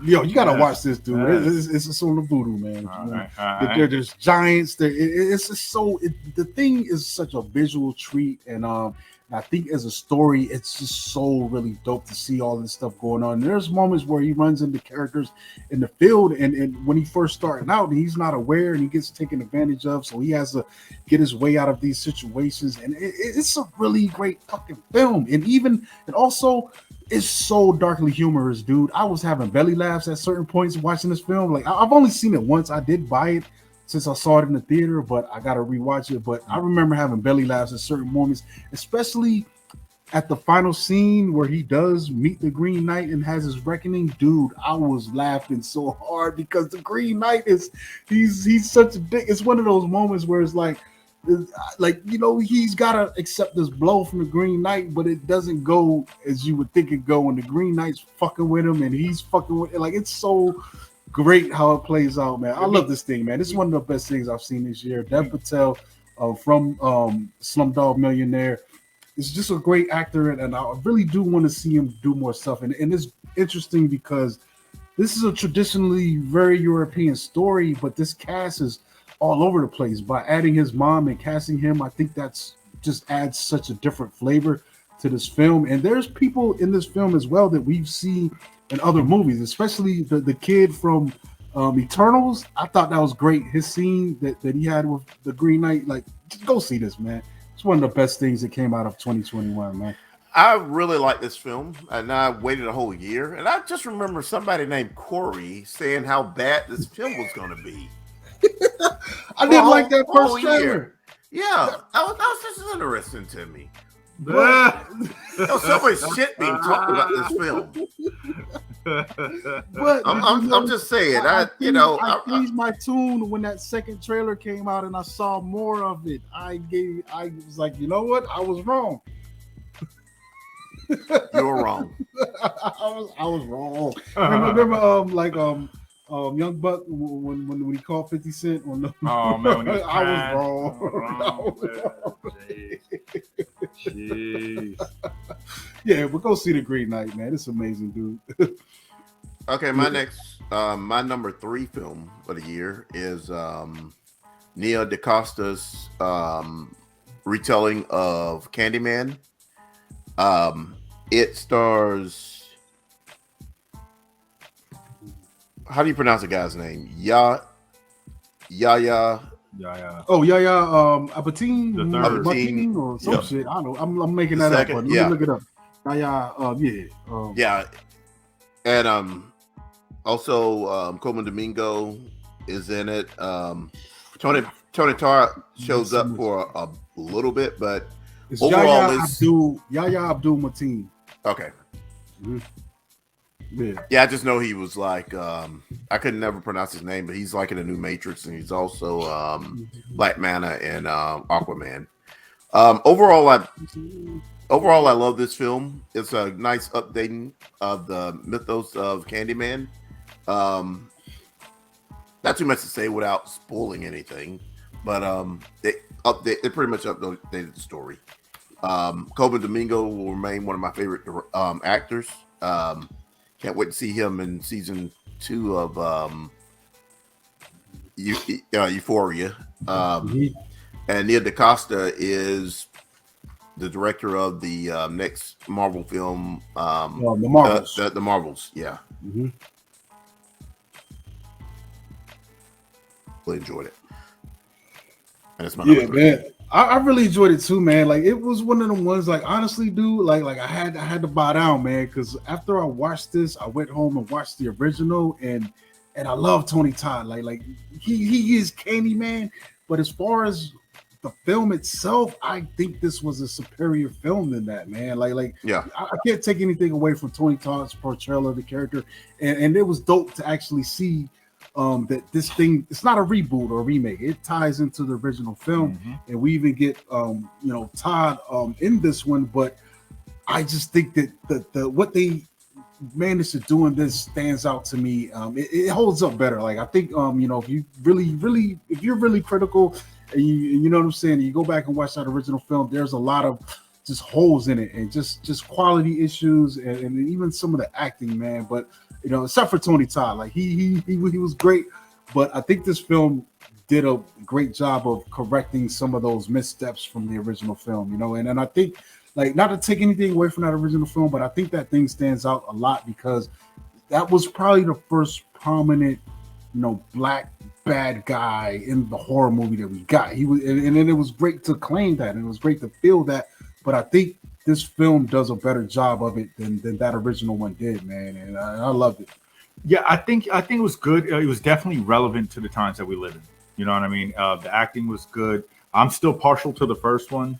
yo, you gotta watch this, dude. It's on the voodoo, man. There's giants. It's just so. The thing is such a visual treat, and I think as a story, it's just so really dope to see all this stuff going on. And there's moments where he runs into characters in the field, and when he first starting out, he's not aware, and he gets taken advantage of. So he has to get his way out of these situations, and it's a really great fucking film. And also, it's so darkly humorous, dude. I was having belly laughs at certain points watching this film. Like I've only seen it once. I did buy it since I saw it in the theater, but I gotta rewatch it. But I remember having belly laughs at certain moments, especially at the final scene where he does meet the Green Knight and has his reckoning. Dude, I was laughing so hard because the Green Knight he's such a dick. It's one of those moments where it's like he's gotta accept this blow from the Green Knight, but it doesn't go as you would think it go. And the Green Knight's fucking with him, and he's fucking with it's so great how it plays out, man. I love this thing, man. This is one of the best things I've seen this year. Dev Patel from Slumdog Millionaire is just a great actor, and I really do want to see him do more stuff. And it's interesting because this is a traditionally very European story, but this cast is all over the place. By adding his mom and casting him, I think that's just adds such a different flavor to this film. And there's people in this film as well that we've seen in other movies, especially the kid from Eternals. I thought that was great. His scene that he had with the Green Knight, like, just go see this, man. It's one of the best things that came out of 2021, man. I really like this film, and I waited a whole year, and I just remember somebody named Cory saying how bad this film was going to be. I didn't like that first trailer. Yeah, that was just interesting to me. There was so much shit being talked about this film. But I'm just saying, I changed my tune when that second trailer came out and I saw more of it. I was like, you know what? I was wrong. You were wrong. I was wrong. Remember, Young Buck when he called 50 Cent on the I was wrong. Jeez. Yeah, but go see the Green Knight, man. It's amazing, dude. Okay, my number 3 film of the year is Nia DaCosta's retelling of Candyman. It stars. How do you pronounce the guy's name? Yaya. Oh, Yaya Abedin or some shit. I don't know. I'm making that up. But let me look it up. Yaya. And also Coleman Domingo is in it. Tony Tarr shows up for a little bit, but it's overall Yaya Abdul Mateen. Okay. Mm-hmm. Yeah, I just know he was like I could never pronounce his name, but he's like in the new Matrix, and he's also Black Manta and Aquaman. Overall, I love this film. It's a nice updating of the mythos of Candyman. Not too much to say without spoiling anything, but they pretty much updated the story. Coleman Domingo will remain one of my favorite actors. Can't wait to see him in season 2 of Euphoria. And Nia DaCosta is the director of the next Marvel film, the Marvels. The Marvels, yeah. Mm-hmm. Really enjoyed it. And it's my man. I really enjoyed it too, man. Like, it was one of the ones, like, honestly, dude, like I had to bow down, man, because after I watched this, I went home and watched the original, and I love Tony Todd. Like he is Candyman, but as far as the film itself, I think this was a superior film than that, man. Like yeah, I can't take anything away from Tony Todd's portrayal of the character, and it was dope to actually see that this thing, it's not a reboot or a remake. It ties into the original film, and we even get Todd in this one. But I just think that the what they managed to do in this stands out to me. It holds up better. Like, I think if you if you're really critical and you know what I'm saying, you go back and watch that original film, there's a lot of holes in it, and just quality issues, and even some of the acting, man. But except for Tony Todd, like he was great. But I think this film did a great job of correcting some of those missteps from the original film, and I think, like, not to take anything away from that original film, but I think that thing stands out a lot because that was probably the first prominent, black bad guy in the horror movie that we got. He was, and then it was great to claim that, and it was great to feel that. But I think this film does a better job of it than that original one did, man, and I loved it. Yeah, I think it was good. It was definitely relevant to the times that we live in. You know what I mean? The acting was good. I'm still partial to the first one.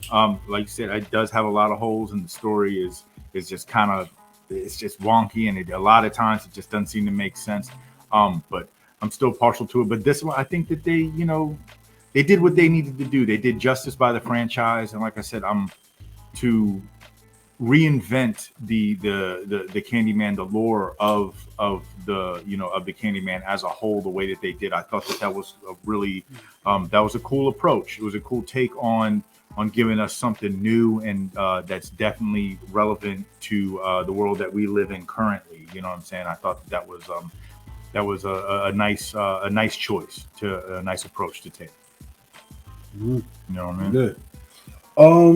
Like you said, it does have a lot of holes, and the story is just kind of, it's just wonky, and a lot of times it just doesn't seem to make sense. But I'm still partial to it. But this one, I think that they did what they needed to do. They did justice by the franchise, and like I said, I'm to reinvent the Candyman, the lore of the of the Candyman as a whole, the way that they did. I thought that was a really that was a cool approach. It was a cool take on giving us something new, and that's definitely relevant to the world that we live in currently. You know what I'm saying? I thought that was a nice choice, a nice approach to take. Mm-hmm. You know what I mean? Good.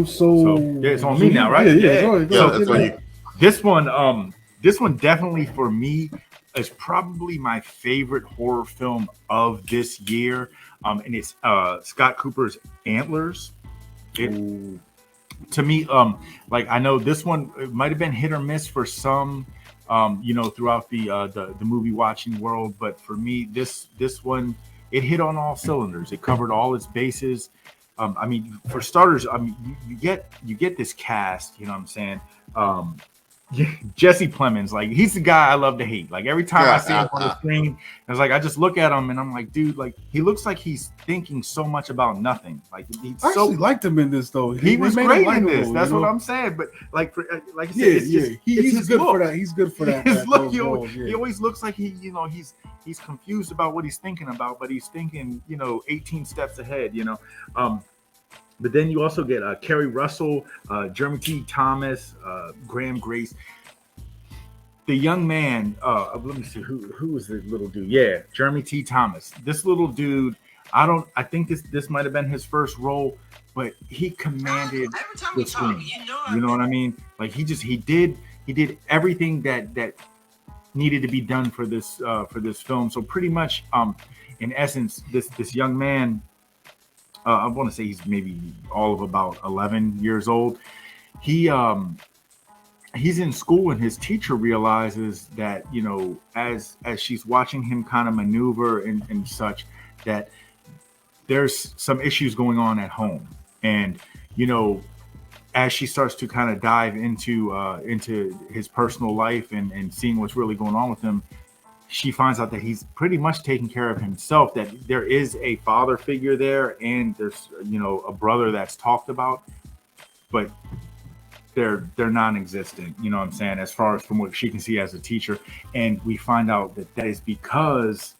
So yeah, it's on me now, right? Yeah. That's on you. This one definitely for me is probably my favorite horror film of this year. And it's Scott Cooper's Antlers. To me, like, I know this one, it might have been hit or miss for some, throughout the movie watching world, but for me, this one, it hit on all cylinders. It covered all its bases. I mean, for starters, I mean, you get this cast, you know what I'm saying? Jesse Plemons, like, he's the guy I love to hate. Like, every time I see him on the screen, it's like I just look at him and I'm like, dude, like, he looks like he's thinking so much about nothing. Like, I actually liked him in this, though. He was great in this. That's what I'm saying. But like I said, he's good for that. He's good for that. His look, he always looks like he's confused about what he's thinking about, but he's thinking 18 steps ahead. But then you also get Kerry Russell, Jeremy T. Thomas, Graham Grace. The young man, let me see, who was the little dude? Yeah, Jeremy T. Thomas. This little dude, I think this might have been his first role, but he commanded the screen. You know what I mean? Like, he did everything that needed to be done for this film. So pretty much, in essence, this young man, I want to say he's maybe all of about 11 years old. He's in school, and his teacher realizes that, as she's watching him kind of maneuver and such, that there's some issues going on at home. And, as she starts to kind of dive into his personal life and seeing what's really going on with him, she finds out that he's pretty much taking care of himself, that there is a father figure there, and there's, a brother that's talked about, but they're non-existent, you know what I'm saying, as far as from what she can see as a teacher. And we find out that is because,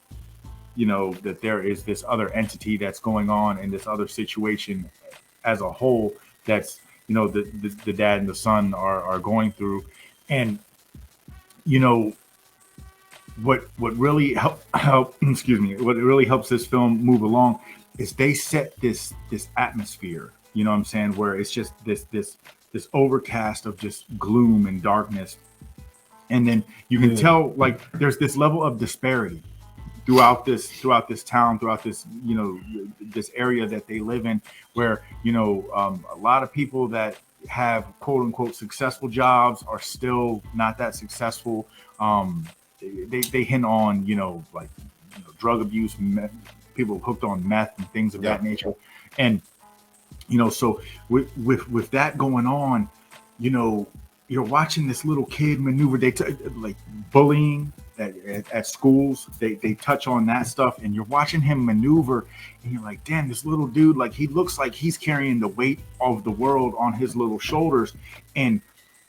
that there is this other entity that's going on in this other situation as a whole, that's, the dad and the son are going through. And, what really what really helps this film move along is they set this atmosphere, you know what I'm saying, where it's just this overcast of just gloom and darkness. And then you can tell, like, there's this level of disparity throughout this town, throughout this, this area that they live in, where, a lot of people that have quote unquote successful jobs are still not that successful. They hint on, drug abuse, people hooked on meth and things of that nature. And, so with that going on, you're watching this little kid maneuver. They like bullying at schools. They touch on that stuff, and you're watching him maneuver, and you're like, damn, this little dude, like, he looks like he's carrying the weight of the world on his little shoulders. And,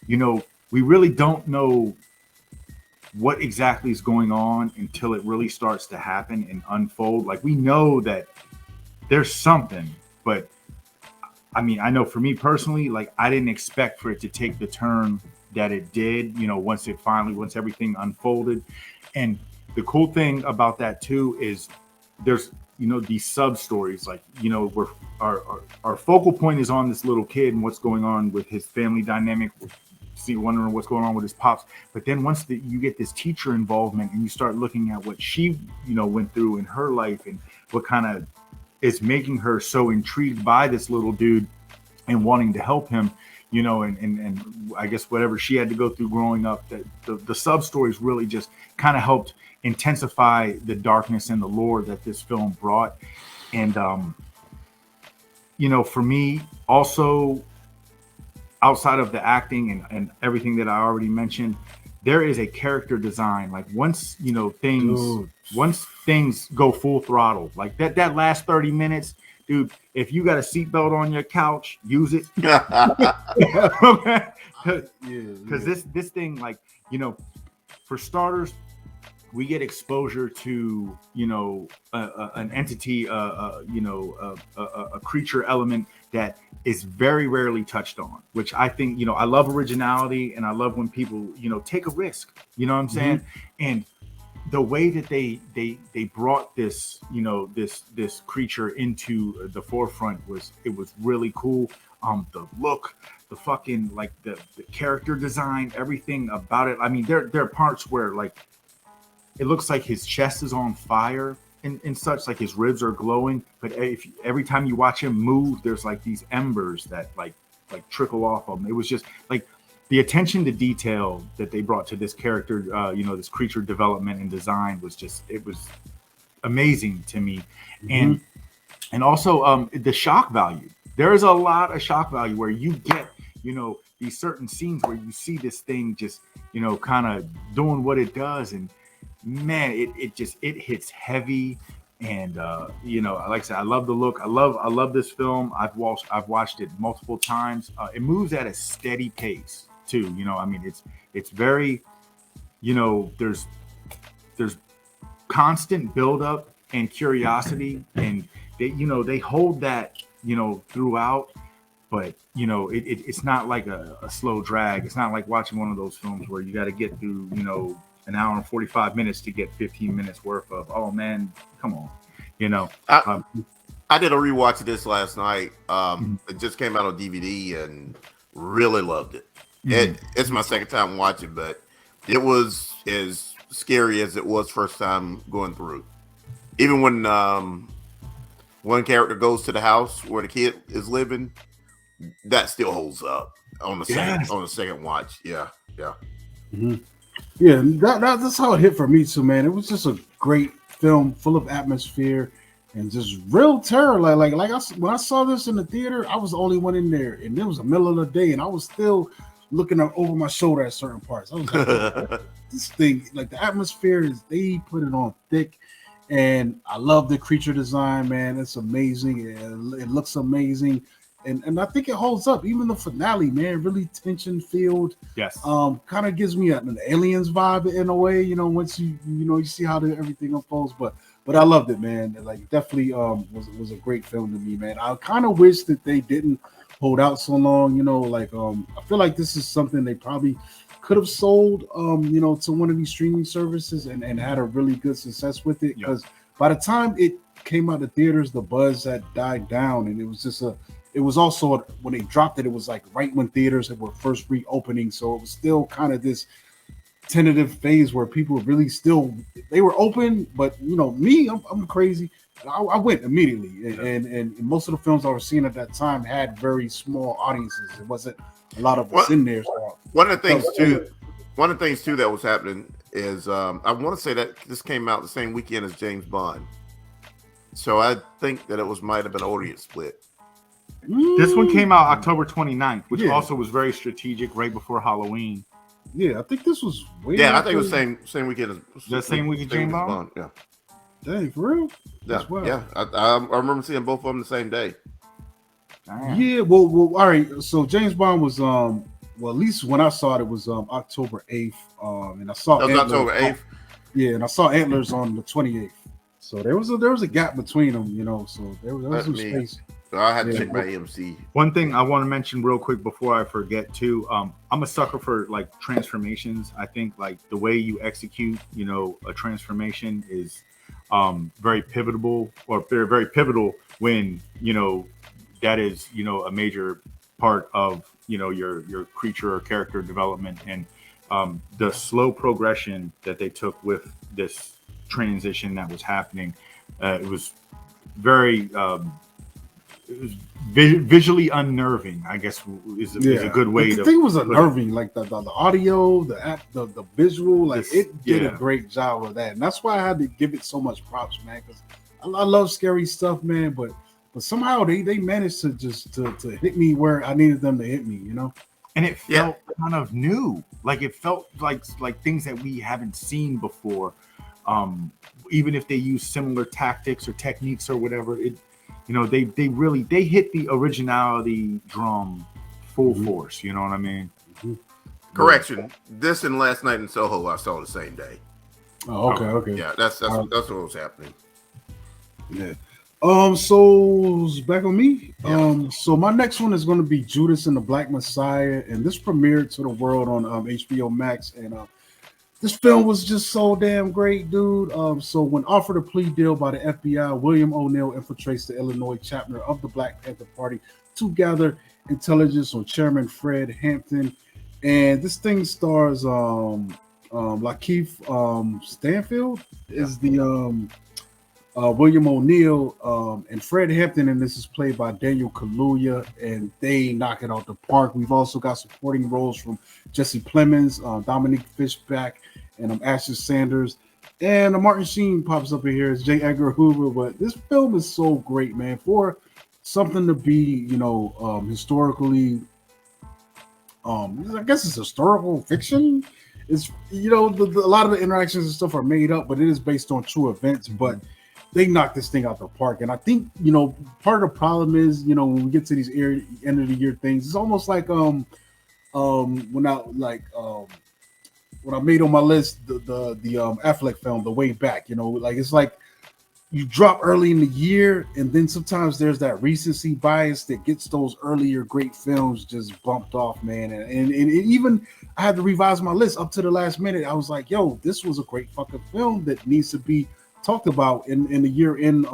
we really don't know what exactly is going on until it really starts to happen and unfold. Like, we know that there's something, but I mean, I know for me personally, like I didn't expect for it to take the turn that it did, once everything unfolded. And the cool thing about that too is there's, these sub stories, like, where our focal point is on this little kid and what's going on with his family dynamic, wondering what's going on with his pops. But then once you get this teacher involvement and you start looking at what she, went through in her life and what kind of is making her so intrigued by this little dude and wanting to help him, and I guess whatever she had to go through growing up, that the sub stories really just kind of helped intensify the darkness and the lore that this film brought. And, for me also, outside of the acting and everything that I already mentioned, there is a character design. Like once, once things go full throttle, like that last 30 minutes, dude, if you got a seatbelt on your couch, use it. Because this thing, like, for starters, we get exposure to, an entity, a creature element that is very rarely touched on, which I think, I love originality and I love when people, take a risk, you know what I'm saying? And the way that they brought this, this creature into the forefront was really cool. The look, the fucking, like the character design, everything about it. I mean, there are parts where like it looks like his chest is on fire and such, like his ribs are glowing. But every time you watch him move, there's like these embers that like trickle off of him. It was just like the attention to detail that they brought to this character, this creature development and design it was amazing to me. And also the shock value. There is a lot of shock value where you get, these certain scenes where you see this thing just, kind of doing what it does. And man, it hits heavy. And like I said, I love the look. I love this film. I've watched it multiple times. It moves at a steady pace too. I mean, it's very, there's constant buildup and curiosity, and they hold that, throughout. But it's not like a slow drag. It's not like watching one of those films where you got to get through, an hour and 45 minutes to get 15 minutes worth of, oh man, come on. I did a rewatch of this last night. It just came out on DVD and really loved it. It's my second time watching, but it was as scary as it was first time going through. Even when one character goes to the house where the kid is living, that still holds up on the second watch. Yeah. Yeah, that's how it hit for me too, man. It was just a great film, full of atmosphere and just real terror. When I saw this in the theater, I was the only one in there, and it was the middle of the day, and I was still looking over my shoulder at certain parts. I was like, this thing, like the atmosphere they put it on thick, and I love the creature design, man. It's amazing. It looks amazing. And I think it holds up. Even the finale, man, really tension filled. Yes. Kind of gives me an Aliens vibe in a way, once you see how everything unfolds. But I loved it, man. Like definitely was a great film to me, man. I kind of wish that they didn't hold out so long, I feel like this is something they probably could have sold to one of these streaming services and had a really good success with it. Because by the time it came out of theaters, the buzz had died down, and it was just it was also when they dropped it, it was like right when theaters were first reopening. So it was still kind of this tentative phase where people really they were open, but me, I'm crazy. I went immediately, and most of the films I was seeing at that time had very small audiences. It wasn't a lot of us in there. So one of the things too that was happening is I want to say that this came out the same weekend as James Bond, so I think that it might have been an audience split. This one came out October 29th, which also was very strategic, right before Halloween. Yeah, I think this was I think it was same weekend as the same weekend James Bond. Yeah. Dang, for real? Yeah. I remember seeing both of them the same day. Yeah, well, all right. So James Bond was at least when I saw it was October 8th. And I saw October 8th. Yeah, and I saw Antlers on the 28th. So there was a gap between them, so there was some space. I had to Yeah. check my AMC. One thing I want to mention real quick before I forget too, I'm a sucker for like transformations. I think like the way you execute, a transformation is very pivotal or very, very pivotal when, that is, a major part of, your creature or character development. And the slow progression that they took with this transition that was happening, it was very, it was visually unnerving, I guess is a good way to. The thing was unnerving, like the audio, the visual, like it did a great job of that, and that's why I had to give it so much props, man. Because I love scary stuff, man, but somehow they managed to just to hit me where I needed them to hit me, And it felt kind of new, like it felt like things that we haven't seen before. Even if they use similar tactics or techniques or whatever, they really hit the originality drum full force. You know what I mean? Mm-hmm. Correction. This and Last Night in Soho I saw the same day. Oh, okay. Yeah, that's what was happening. Yeah. So back on me. Yeah. So my next one is going to be Judas and the Black Messiah, and this premiered to the world on HBO Max, and this film was just so damn great, dude. So when offered a plea deal by the FBI, William O'Neill infiltrates the Illinois chapter of the Black Panther Party to gather intelligence on Chairman Fred Hampton. And this thing stars Lakeith Stanfield is the William O'Neill, and Fred Hampton, and this is played by Daniel Kaluuya, and they knock it out the park. We've also got supporting roles from Jesse Plemons, Dominique Fishback, and Ashley Sanders, and Martin Sheen pops up in here as J. Edgar Hoover. But this film is so great, man, for something to be, historically, I guess it's historical fiction. It's, a lot of the interactions and stuff are made up, but it is based on true events. But they knocked this thing out the park. And I think, part of the problem is, when we get to these end of the year things, it's almost like when I made on my list the Affleck film, The Way Back, it's like you drop early in the year, and then sometimes there's that recency bias that gets those earlier great films just bumped off, man. And even I had to revise my list up to the last minute. I was like, yo, this was a great fucking film that needs to be talked about in the year-end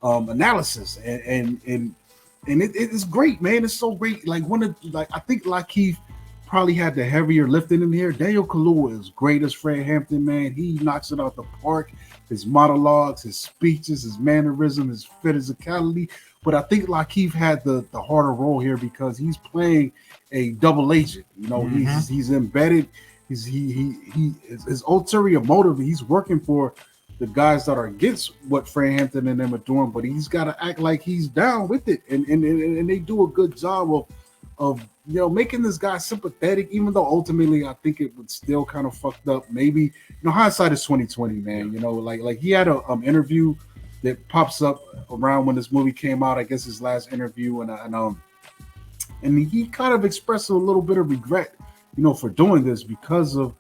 analysis, and it is great, man. It's so great. I think Lakeith probably had the heavier lifting in here. Daniel Kaluuya is great as Fred Hampton, man. He knocks it out the park. His monologues, his speeches, his mannerism, his physicality. But I think Lakeith had the harder role here because he's playing a double agent. He's embedded. His ulterior motive. He's working for the guys that are against what Fred Hampton and them are doing, but he's got to act like he's down with it, and they do a good job of making this guy sympathetic, even though ultimately I think it would still kind of fucked up. Maybe hindsight is 2020, man. Like he had a interview that pops up around when this movie came out. I guess his last interview, and he kind of expressed a little bit of regret, for doing this because of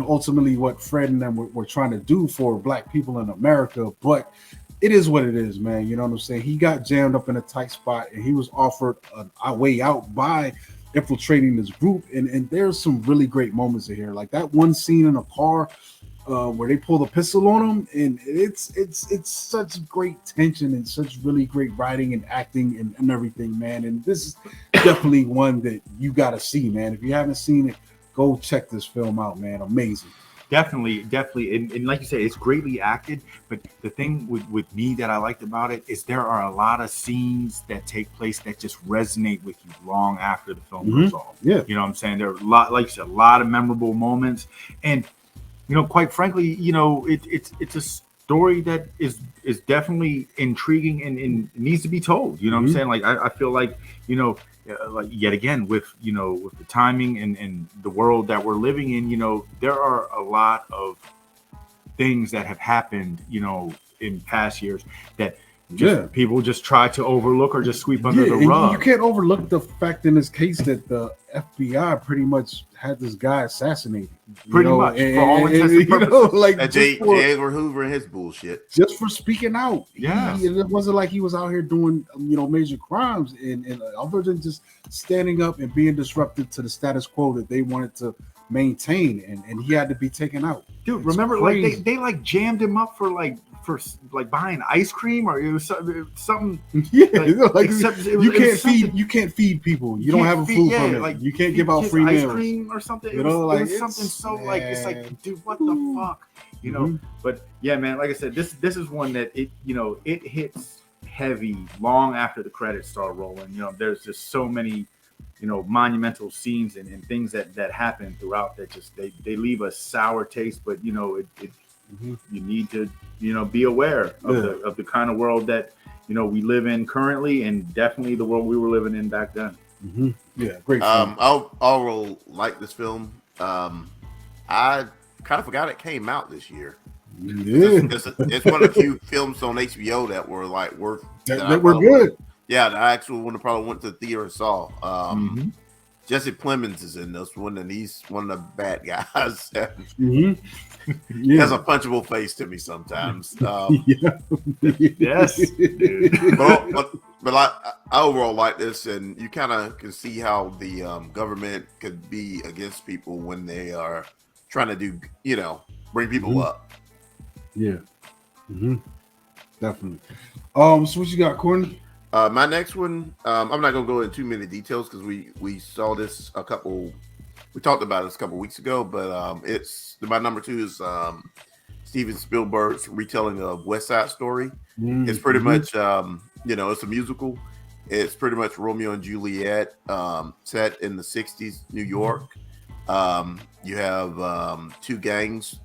ultimately what Fred and them were trying to do for Black people in America. But it is what it is, man. You know what I'm saying? He got jammed up in a tight spot, and he was offered a way out by infiltrating this group. And there's some really great moments in here, like that one scene in a car where they pull the pistol on him, and it's such great tension and such really great writing and acting and everything, man. And this is definitely one that you got to see, man. If you haven't seen it, go check this film out, man. Amazing. Definitely. And like you said, it's greatly acted. But the thing with me that I liked about it is there are a lot of scenes that take place that just resonate with you long after the film goes off. Yeah. You know what I'm saying? There are a lot, like you said, a lot of memorable moments. And, quite frankly, it's a story that is definitely intriguing and needs to be told. You know what I'm saying? Like, I feel like, like yet again with the timing and the world that we're living in, there are a lot of things that have happened, in past years that People just try to overlook or just sweep under the and rug. You can't overlook the fact in this case that the FBI pretty much had this guy assassinated. Pretty much, for all intents and purposes. Like J. Edward Hoover and his bullshit. Just for speaking out. Yeah. It wasn't like he was out here doing, major crimes. And other than just standing up and being disruptive to the status quo that they wanted to maintain. And he had to be taken out. Dude, remember, like they like jammed him up for buying ice cream, or it was something. Yeah, you can't feed people. You don't have a food permit. Like you can't give out free ice meals. cream or something. It was something so like it's like, dude, what the fuck, But yeah, man, like I said, this is one that it hits heavy long after the credits start rolling. There's just so many monumental scenes and things that happen throughout that just they leave a sour taste, but you need to be aware of the kind of world that we live in currently, and definitely the world we were living in back then. Yeah, great film. I'll like this film. I kind of forgot it came out this year. Yeah, it's one of the few films on HBO that were like worth that were good. Yeah, I actually probably went to the theater and saw. Jesse Plemons is in this one, and he's one of the bad guys. He has a punchable face to me sometimes. Yes, dude. but I overall like this, and you kind of can see how the government could be against people when they are trying to bring people up. Yeah, definitely. So what you got, Corny? My next one, I'm not gonna go into too many details because we saw this we talked about this a couple weeks ago, but it's my number 2 is Steven Spielberg's retelling of West Side Story. It's pretty much it's a musical. It's pretty much Romeo and Juliet, set in the 60s New York. You have 2 gangs,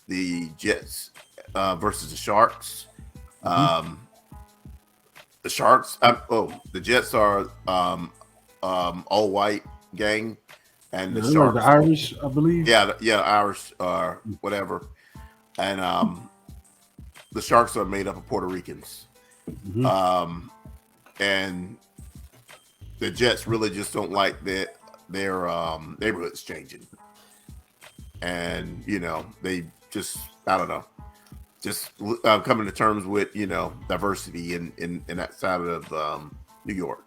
the Jets versus the Sharks. The Sharks, the Jets are all white gang, and the Sharks, the Irish, I believe. Yeah, Irish or whatever, and the Sharks are made up of Puerto Ricans, and the Jets really just don't like their neighborhoods changing, and they just just coming to terms with diversity in that side of New York.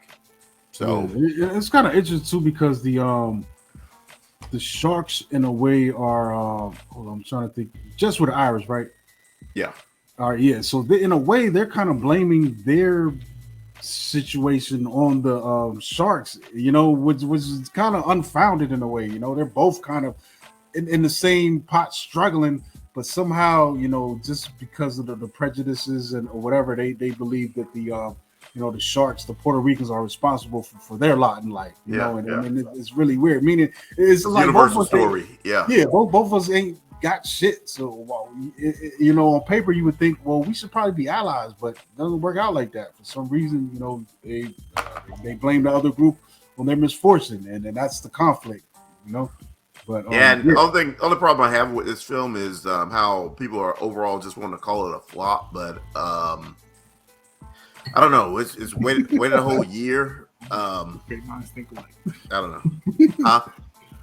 So it's kind of interesting too, because the Sharks in a way are hold on, I'm trying to think, just with the Irish, right? Yeah. All right, yeah. So in a way, they're kind of blaming their situation on the Sharks, which is kind of unfounded in a way. They're both kind of in the same pot struggling. But somehow, just because of the prejudices or whatever, they believe that the Sharks, the Puerto Ricans, are responsible for their lot in life. And it's really weird. Meaning, it's like universal story. Both of us ain't got shit. So, on paper, you would think, well, we should probably be allies, but it doesn't work out like that. For some reason, they blame the other group on their misfortune, and that's the conflict. But the only problem I have with this film is how people are overall just want to call it a flop. But I don't know. It's waited a whole year. Great minds think alike. I don't know.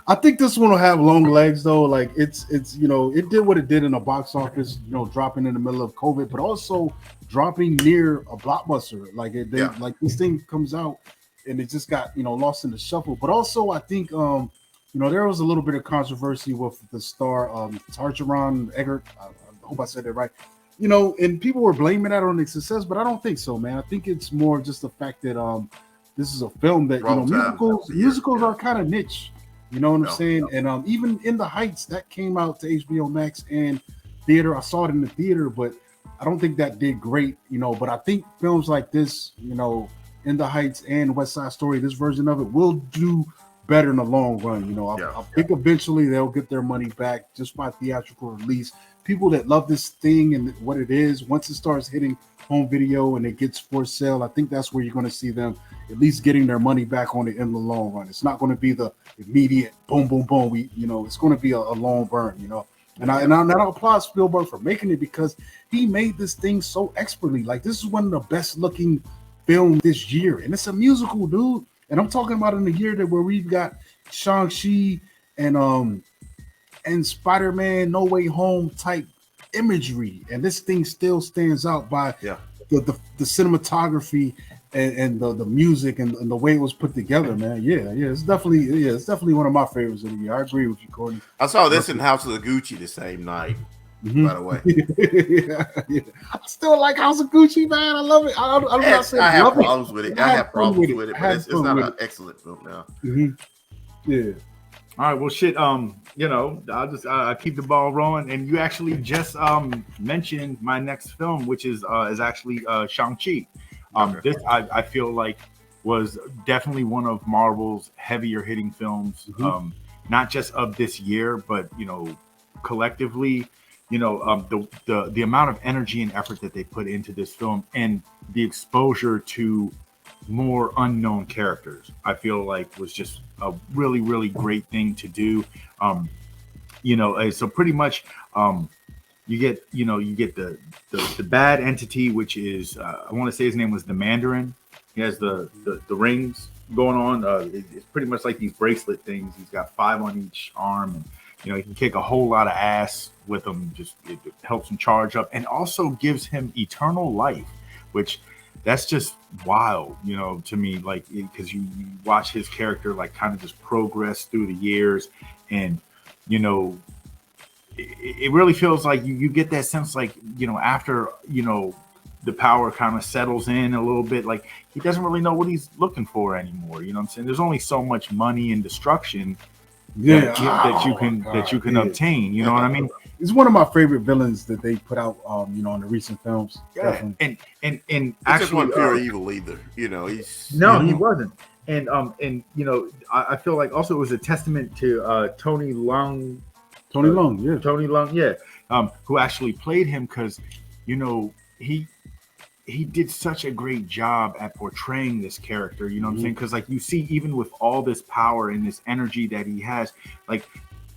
I think this one will have long legs though. Like it's it did what it did in the box office. Dropping in the middle of COVID, but also dropping near a blockbuster. Like like this thing comes out and it just got lost in the shuffle. But also I think there was a little bit of controversy with the star, Tarjaron Eggert. I hope I said that right. And people were blaming that on the success, but I don't think so, man. I think it's more just the fact that this is a film that musicals are kind of niche. You know what I'm saying? And even In the Heights, that came out to HBO Max and theater. I saw it in the theater, but I don't think that did great. But I think films like this, In the Heights and West Side Story, this version of it will do better in the long run. I think eventually they'll get their money back just by theatrical release. People that love this thing and what it is, once it starts hitting home video and it gets for sale, I think that's where you're going to see them at least getting their money back on it in the long run. It's not going to be the immediate boom, boom, boom. It's going to be a long burn. And I applaud Spielberg for making it because he made this thing so expertly. Like, this is one of the best looking films this year, and it's a musical, dude. And I'm talking about in the year where we've got Shang-Chi and Spider-Man No Way Home type imagery, and this thing still stands out by the cinematography and the music and the way it was put together, man. It's definitely one of my favorites of the year. I agree with you, Cory. I saw this in House of the Gucci the same night. By the way, I still like House of Gucci, man. I love it. I have problems with it. I have problems with it, but it's not an excellent film now. Yeah. All right, well, shit. I'll keep the ball rolling, and you actually just mentioned my next film, which is actually Shang-Chi. This I feel like was definitely one of Marvel's heavier hitting films, not just of this year, but collectively. The amount of energy and effort that they put into this film and the exposure to more unknown characters, I feel like was just a really, really great thing to do. So pretty much you get the bad entity, which is I want to say his name was the Mandarin. He has the rings going on. It's pretty much like these bracelet things. He's got 5 on each arm, and he can kick a whole lot of ass with them. Just it helps him charge up, and also gives him eternal life, which that's just wild, to me. Like, because you watch his character like kind of just progress through the years, and it really feels like you get that sense, like after the power kind of settles in a little bit, like he doesn't really know what he's looking for anymore. You know what I'm saying? There's only so much money and destruction that you can obtain. You know what I mean? He's one of my favorite villains that they put out, in the recent films. Yeah, and actually, wasn't pure evil either. He wasn't. And I feel like also it was a testament to Tony Leung, who actually played him, because he did such a great job at portraying this character, what I'm saying? Because like you see, even with all this power and this energy that he has, like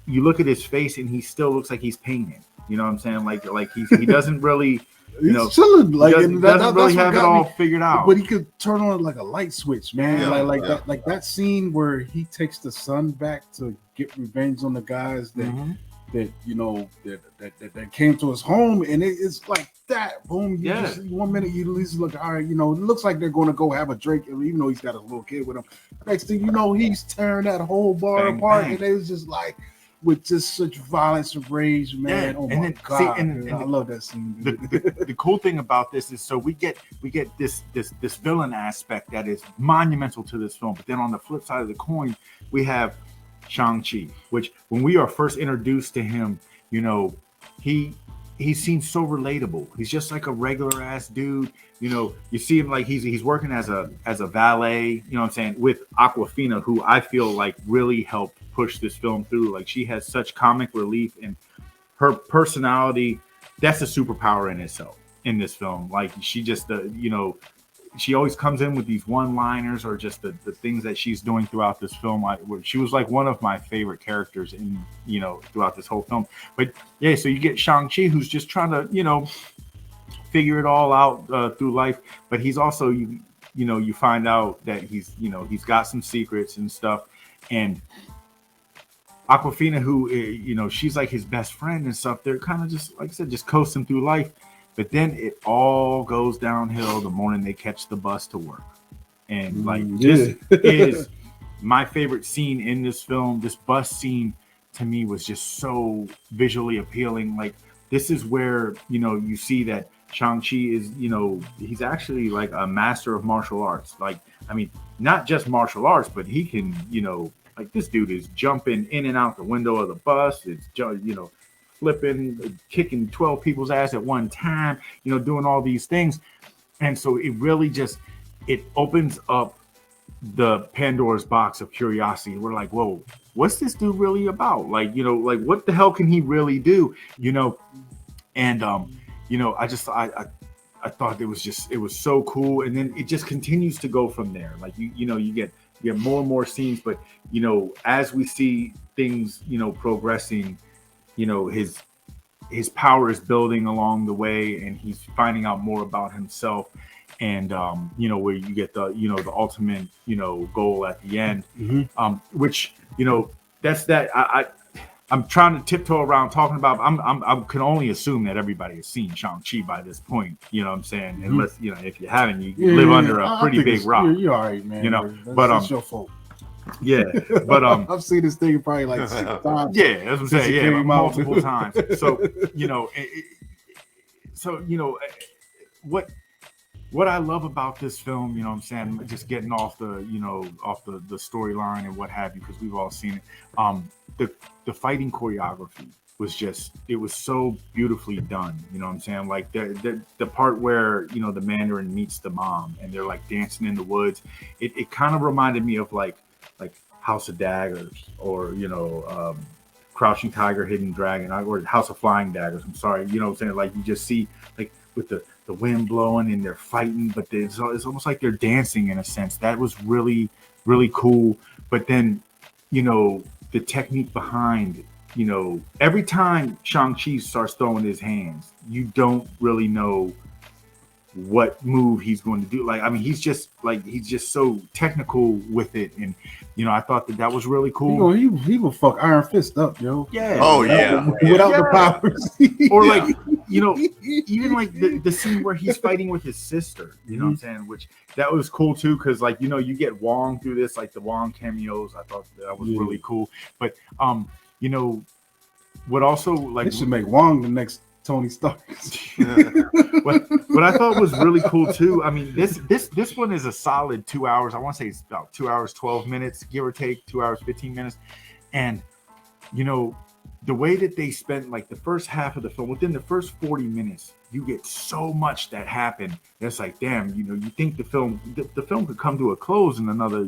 you look at his face and he still looks like he's painting. You know what I'm saying? Like he doesn't really, he's chilling. Like doesn't really have it all figured out. But he could turn on like a light switch, man. That scene where he takes the son back to get revenge on the guys that came to his home, and it's like that. Boom. Just, 1 minute you at least look, all right, it looks like they're going to go have a drink, even though he's got a little kid with him. Next thing you know, he's tearing that whole bar apart, and it was just like with just such violence and rage, man. Oh my God. I love that scene. The cool thing about this is, so we get this villain aspect that is monumental to this film, but then on the flip side of the coin, we have Shang-Chi, which when we are first introduced to him, he seems so relatable. He's just like a regular ass dude. You see him like he's working as a valet, what I'm saying, with Awkwafina, who I feel like really helped push this film through. Like, she has such comic relief, and her personality, that's a superpower in itself in this film. Like, she just she always comes in with these one-liners, or just the things that she's doing throughout this film. She was like one of my favorite characters in, throughout this whole film. But yeah, so you get Shang-Chi, who's just trying to, figure it all out through life. But he's also, you find out that he's got some secrets and stuff. And Awkwafina, who, she's like his best friend and stuff. They're kind of just, like I said, just coasting through life. But then it all goes downhill the morning they catch the bus to work. And this is my favorite scene in this film. This bus scene to me was just so visually appealing. Like, this is where, you see that Shang-Chi is, he's actually like a master of martial arts. Like, I mean, not just martial arts, but he can, like, this dude is jumping in and out the window of the bus. It's, flipping, kicking 12 people's ass at one time, doing all these things. And so it really just, it opens up the Pandora's box of curiosity. We're like, whoa, what's this dude really about? Like, like, what the hell can he really do? And, I thought it was so cool. And then it just continues to go from there. Like, you get more and more scenes, but, as we see things, progressing, his his power is building along the way, and he's finding out more about himself. And where you get the the ultimate goal at the end, which that's that. I'm trying to tiptoe around talking about. I can only assume that everybody has seen Shang-Chi by this point. You know what I'm saying? Unless if you haven't, you live under a pretty big rock. You're all right, man. That's your fault. Yeah, but I've seen this thing probably like 6 times. Yeah, that's what I'm saying. Yeah, multiple times. So what I love about this film, what I'm saying, just getting off the storyline and what have you, because we've all seen it. The fighting choreography was it was so beautifully done. You know what I'm saying? Like the part where the Mandarin meets the mom and they're like dancing in the woods. It kind of reminded me of like House of Daggers or Crouching Tiger, Hidden Dragon, or House of Flying Daggers. I'm sorry, you know what I'm saying? Like you just see like with the wind blowing and they're fighting, but it's almost like they're dancing in a sense. That was really, really cool. But then, the technique behind, every time Shang-Chi starts throwing his hands, you don't really know what move he's going to do. Like, I mean, he's just so technical with it. And, I thought that was really cool. He will fuck Iron Fist up, yo. Yeah. Oh, yeah. Without the powers. Or like, even like the scene where he's fighting with his sister, you know what I'm saying? Which that was cool too. Cause like, you get Wong through this, like the Wong cameos. I thought that was really cool. But, what also like, they should make Wong the next Tony Stark. What I thought was really cool too. I mean, this one is a solid 2 hours. I want to say it's about 2 hours 12 minutes, give or take, 2 hours 15 minutes. And the way that they spent like the first half of the film, within the first 40 minutes, you get so much that happened. That's like, damn, you think the film could come to a close in another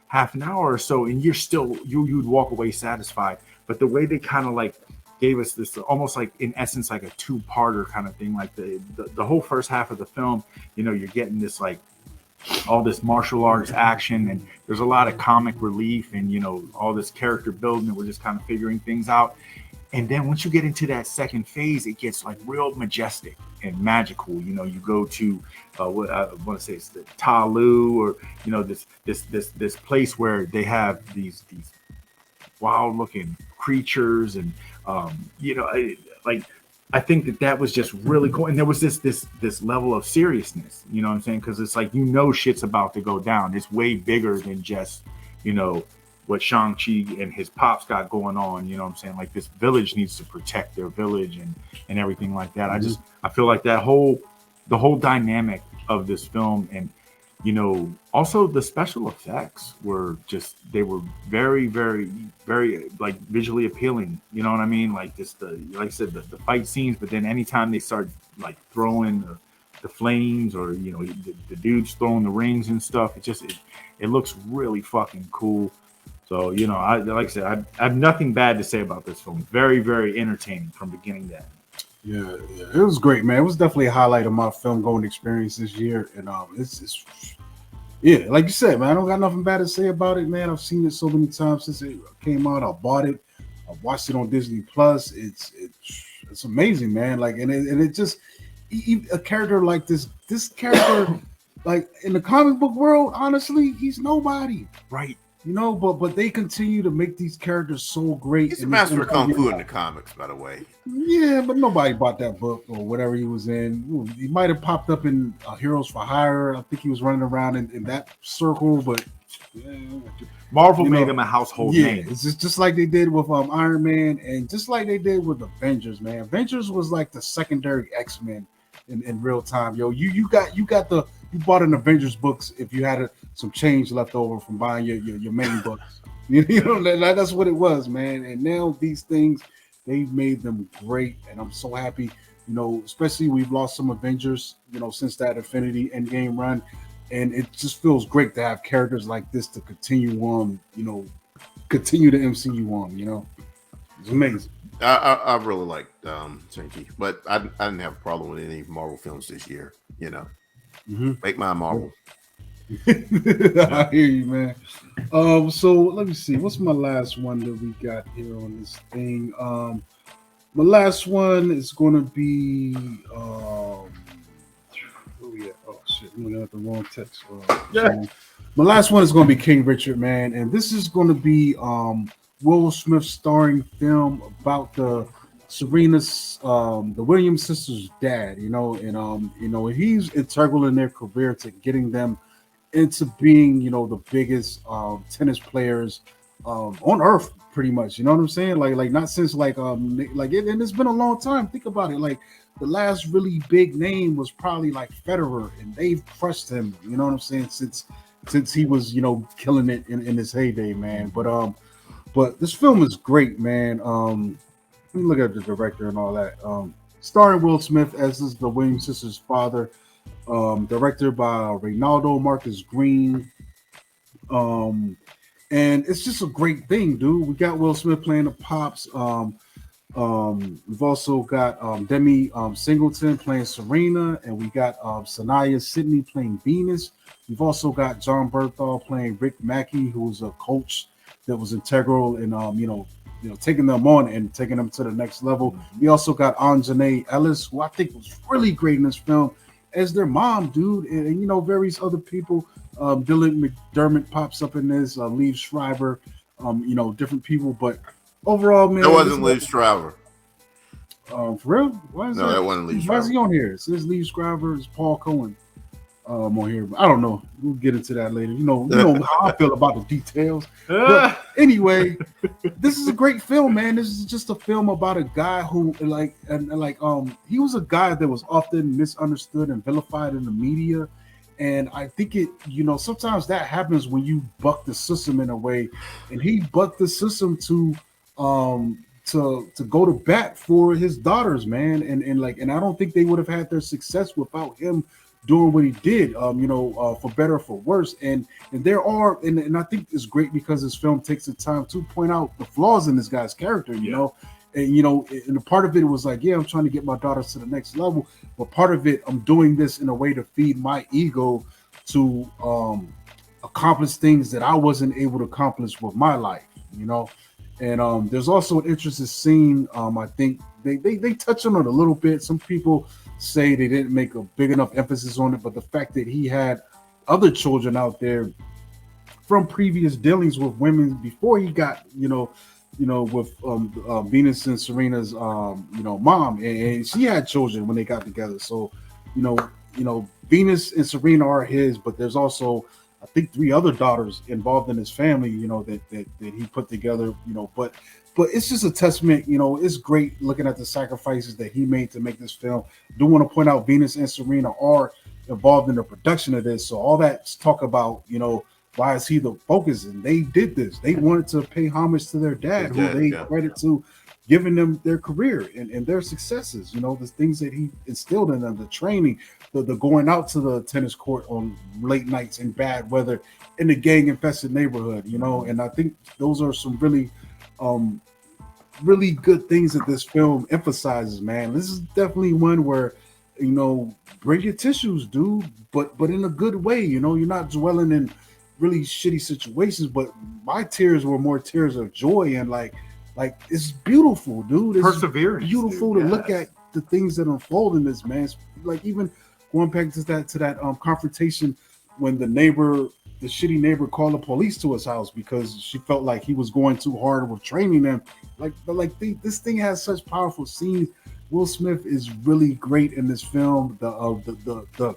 half an hour or so, and you'd walk away satisfied. But the way they kind of like gave us this almost like in essence like a two-parter kind of thing, like the whole first half of the film, you're getting this like all this martial arts action, and there's a lot of comic relief and all this character building, and we're just kind of figuring things out. And then once you get into that second phase, it gets like real majestic and magical. You go to what I want to say it's the Ta Lu, or this place where they have these wild looking creatures, and I think that was just really cool. And there was this level of seriousness, you know what I'm saying? Because it's like, shit's about to go down. It's way bigger than just, what Shang-Chi and his pops got going on, you know what I'm saying? Like this village needs to protect their village and everything like that. I feel like the whole dynamic of this film, and also the special effects were very, very, very like visually appealing. You know what I mean? Like just like I said, the fight scenes, but then anytime they start like throwing the flames, or the dudes throwing the rings and stuff, it looks really fucking cool. So I like I said, I have nothing bad to say about this film. Very, very entertaining from beginning to end. Yeah, it was great, man. It was definitely a highlight of my film going experience this year, and it's like you said, man. I don't got nothing bad to say about it, man. I've seen it so many times since it came out. I bought it. I watched it on Disney Plus. It's amazing, man. Like, and it just a character like this character, like in the comic book world, honestly, he's nobody, right? But they continue to make these characters so great. He's a master of kung fu in the comics, by the way. Yeah, but nobody bought that book or whatever he was in. He might have popped up in Heroes for Hire. I think he was running around in that circle, but Marvel made him a household name. It's just like they did with Iron Man, and just like they did with Avengers, man. Avengers was like the secondary X-Men in real time. Yo, you bought an Avengers books if you had some change left over from buying your main books. That's what it was, man. And now these things, they've made them great, and I'm so happy. Especially we've lost some Avengers, since that Infinity Endgame run, and it just feels great to have characters like this to continue on. Continue the MCU on. It's amazing. I really liked Shang-Chi, but I didn't have a problem with any Marvel films this year. Make mine Marvel. I hear you, man. So let me see. What's my last one that we got here on this thing? My last one is going to be where we at? Oh shit, I'm looking at the wrong text. Yeah. My last one is going to be King Richard, man, and this is going to be Will Smith starring film about the Williams sisters' dad, he's integral in their career to getting them into being, the biggest tennis players on earth, pretty much. You know what I'm saying? Like not since and it's been a long time. Think about it. Like the last really big name was probably like Federer, and they've crushed him. You know what I'm saying? Since he was, killing it in his heyday, man. But this film is great, man. Let me look at the director and all that. Starring Will Smith as is the Williams sisters' father. Directed by Reynaldo Marcus Green. And it's just a great thing, dude. We got Will Smith playing the pops. We've also got Demi Singleton playing Serena, and we got Sanaya Sidney playing Venus. We've also got John Berthal playing Rick Mackey, who's a coach that was integral in taking them on and taking them to the next level. We also got Anjanae Ellis, who I think was really great in this film as their mom, dude, and various other people. Dylan McDermott pops up in this, Liev Schreiber, different people, but overall, man, That wasn't Liev Schreiber. For real? Why is No, that wasn't Liev Why is Schreiber. he on here? It says Liev Schreiber, it's Paul Cohen on here. I don't know. We'll get into that later. You know how I feel about the details. But anyway, this is a great film, man. This is just a film about a guy who he was a guy that was often misunderstood and vilified in the media. And I think sometimes that happens when you buck the system in a way, and he bucked the system to go to bat for his daughters, man. And I don't think they would have had their success without him doing what he did, for better or for worse. And there are, and I think it's great because this film takes the time to point out the flaws in this guy's character, you know. And and a part of it was like, yeah, I'm trying to get my daughters to the next level, but part of it, I'm doing this in a way to feed my ego to accomplish things that I wasn't able to accomplish with my life, And there's also an interesting scene. I think they touch on it a little bit. Some people say they didn't make a big enough emphasis on it, but the fact that he had other children out there from previous dealings with women before he got, with Venus and Serena's, mom, and she had children when they got together. So, Venus and Serena are his, but there's also, I think, 3 other daughters involved in his family, that he put together, but it's just a testament, it's great looking at the sacrifices that he made to make this film. I do want to point out Venus and Serena are involved in the production of this. So all that talk about, why is he the focus? And they did this. They wanted to pay homage to their dad, who they credit to giving them their career and their successes, the things that he instilled in them, the training, the going out to the tennis court on late nights in bad weather in the gang infested neighborhood, and I think those are some really good things that this film emphasizes, man. This is definitely one where, bring your tissues, dude, but in a good way, you're not dwelling in really shitty situations, but my tears were more tears of joy and like it's beautiful, dude. It's perseverance, beautiful to look at the things that unfold in this, man. Like even going back to that confrontation when the shitty neighbor called the police to his house because she felt like he was going too hard with training them. This thing has such powerful scenes. Will Smith is really great in this film. The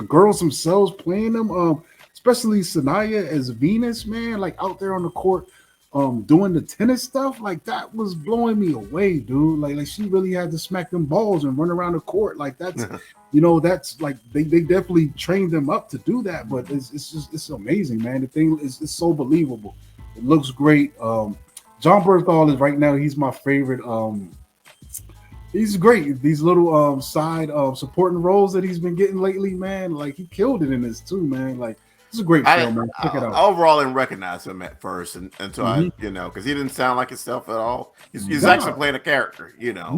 girls themselves playing them, especially Sanaya as Venus, man, like out there on the court, doing the tennis stuff, like that was blowing me away, dude. Like she really had to smack them balls and run around the court. Like that's, that's like they definitely trained them up to do that. But it's amazing, man. The thing is, it's so believable. It looks great. John Berthal is right now. He's my favorite. He's great. These little side supporting roles that he's been getting lately, man. Like he killed it in this too, man. Like. It's a great film, man. Check it out. Overall, I didn't recognize him at first until I, because he didn't sound like himself at all. He's actually playing a character, Yeah.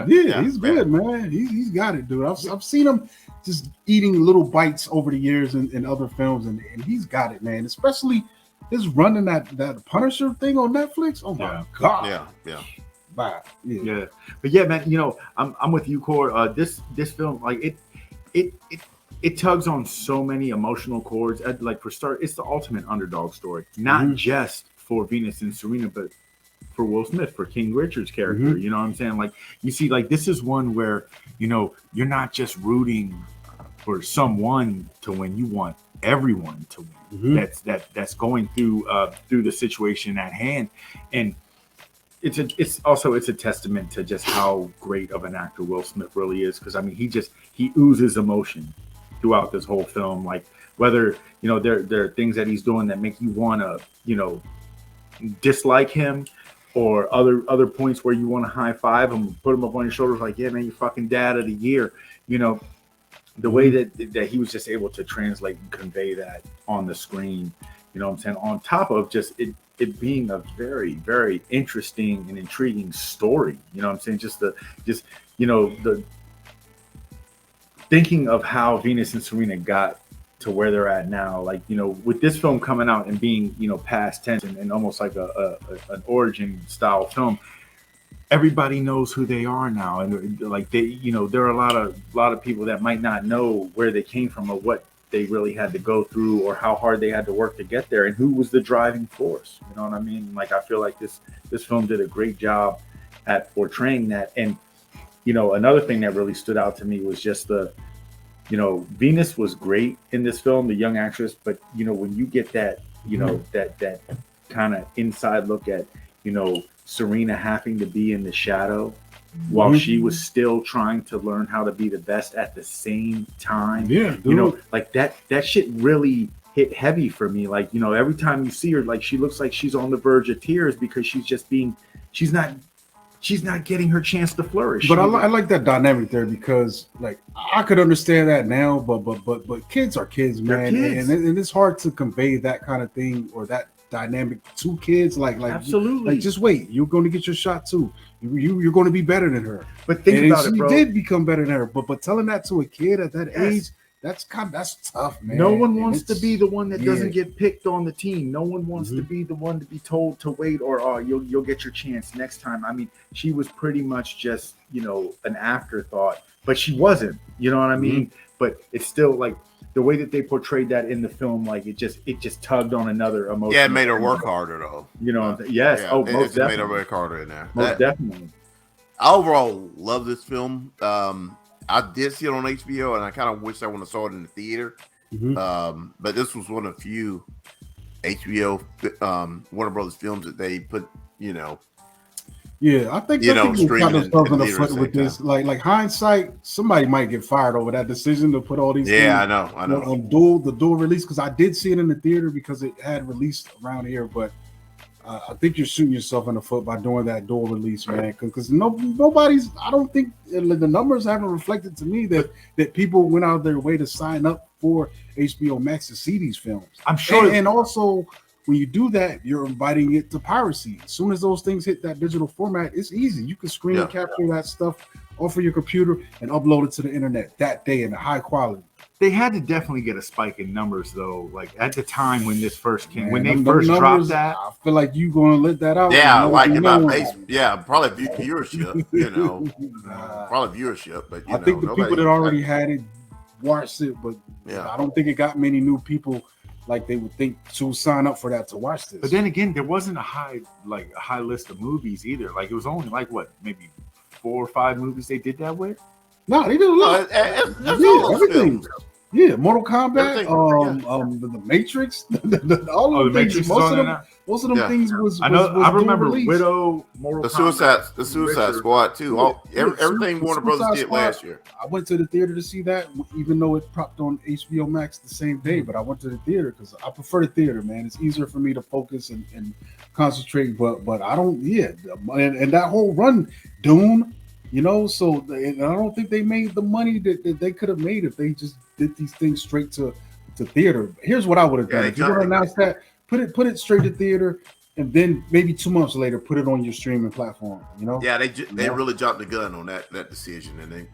He's good, man. He's got it, dude. I've seen him just eating little bites over the years in other films, and he's got it, man. Especially his running that Punisher thing on Netflix. Oh my god. Yeah. bye. Yeah. But yeah, man, I'm with you, Core. This film, like it tugs on so many emotional chords. Like for start, it's the ultimate underdog story, not just for Venus and Serena, but for Will Smith, for King Richard's character. You know what I'm saying? Like you see, like this is one where you're not just rooting for someone to win; you want everyone to win. That's going through the situation at hand, and it's also a testament to just how great of an actor Will Smith really is. Because I mean, he oozes emotion throughout this whole film. Like whether there are things that he's doing that make you want to dislike him, or other points where you want to high five him, put him up on your shoulders, like, yeah, man, you fucking dad of the year. The way that he was just able to translate and convey that on the screen. You know what I'm saying? On top of just it being a very, very interesting and intriguing story. You know what I'm saying? The thinking of how Venus and Serena got to where they're at now, like, with this film coming out and being, past tense and almost like an origin style film, everybody knows who they are now. And like there are a lot of people that might not know where they came from or what they really had to go through or how hard they had to work to get there and who was the driving force. You know what I mean? Like, I feel like this film did a great job at portraying that. And, another thing that really stood out to me was just Venus was great in this film, the young actress, but when you get that, that kind of inside look at, Serena having to be in the shadow while she was still trying to learn how to be the best at the same time. Yeah, dude. Like that shit really hit heavy for me. Like, every time you see her, like she looks like she's on the verge of tears because she's not getting her chance to flourish. But I like that dynamic there because, like, I could understand that now, but kids are kids, man, kids. And it's hard to convey that kind of thing or that dynamic to kids. Like absolutely. Like, just wait, you're going to get your shot too. You're going to be better than her. But think about it, bro. She did become better than her, but telling that to a kid at that age. That's tough, man. No one wants to be the one that doesn't get picked on the team. No one wants to be the one to be told to wait or you'll get your chance next time. I mean, she was pretty much just, an afterthought, but she wasn't, you know what I mean? But it's still like the way that they portrayed that in the film, like it just tugged on another emotion. Yeah, it made her work harder though. Yes. Yeah, Most definitely. Made her work harder in there. Definitely. I overall love this film. I did see it on HBO, and I kind of wish I would have saw it in the theater. But this was one of the few HBO Warner Brothers films that they put, Yeah, I think people got themselves in the foot with this. Like hindsight, somebody might get fired over that decision to put all these. Yeah, I know. On the dual release, because I did see it in the theater because it had released around here, but. I think you're shooting yourself in the foot by doing that dual release, man. Because nobody's. I don't think the numbers haven't reflected to me that people went out of their way to sign up for HBO Max to see these films. I'm sure, and also when you do that, you're inviting it to piracy. As soon as those things hit that digital format, it's easy. You can screen capture that stuff off of your computer and upload it to the internet that day in a high quality. They had to definitely get a spike in numbers, though. Like at the time when this first came, when they first numbers, dropped that, I feel like you gonna let that out. Yeah, like about probably viewership. Probably viewership. But I think the people that already had it watched it, but I don't think it got many new people like they would think to sign up for that to watch this. But then again, there wasn't a high list of movies either. Like it was only maybe 4 or 5 movies they did that with. No, they did a lot. Everything. Yeah, Mortal Kombat, the Matrix, all of the things. Most of them things was. I remember Widow, Mortal Kombat, the Suicide Squad too. Everything Warner Brothers did last year. I went to the theater to see that, even though it popped on HBO Max the same day. But I went to the theater because I prefer the theater, man. It's easier for me to focus and concentrate. But I don't. Yeah, and that whole run, Dune. So I don't think they made the money that they could have made if they just did these things straight to theater. Here's what I would have done. If you're going to announce that, put it straight to theater, and then maybe 2 months later, put it on your streaming platform. Yeah, they really dropped the gun on that decision, and they,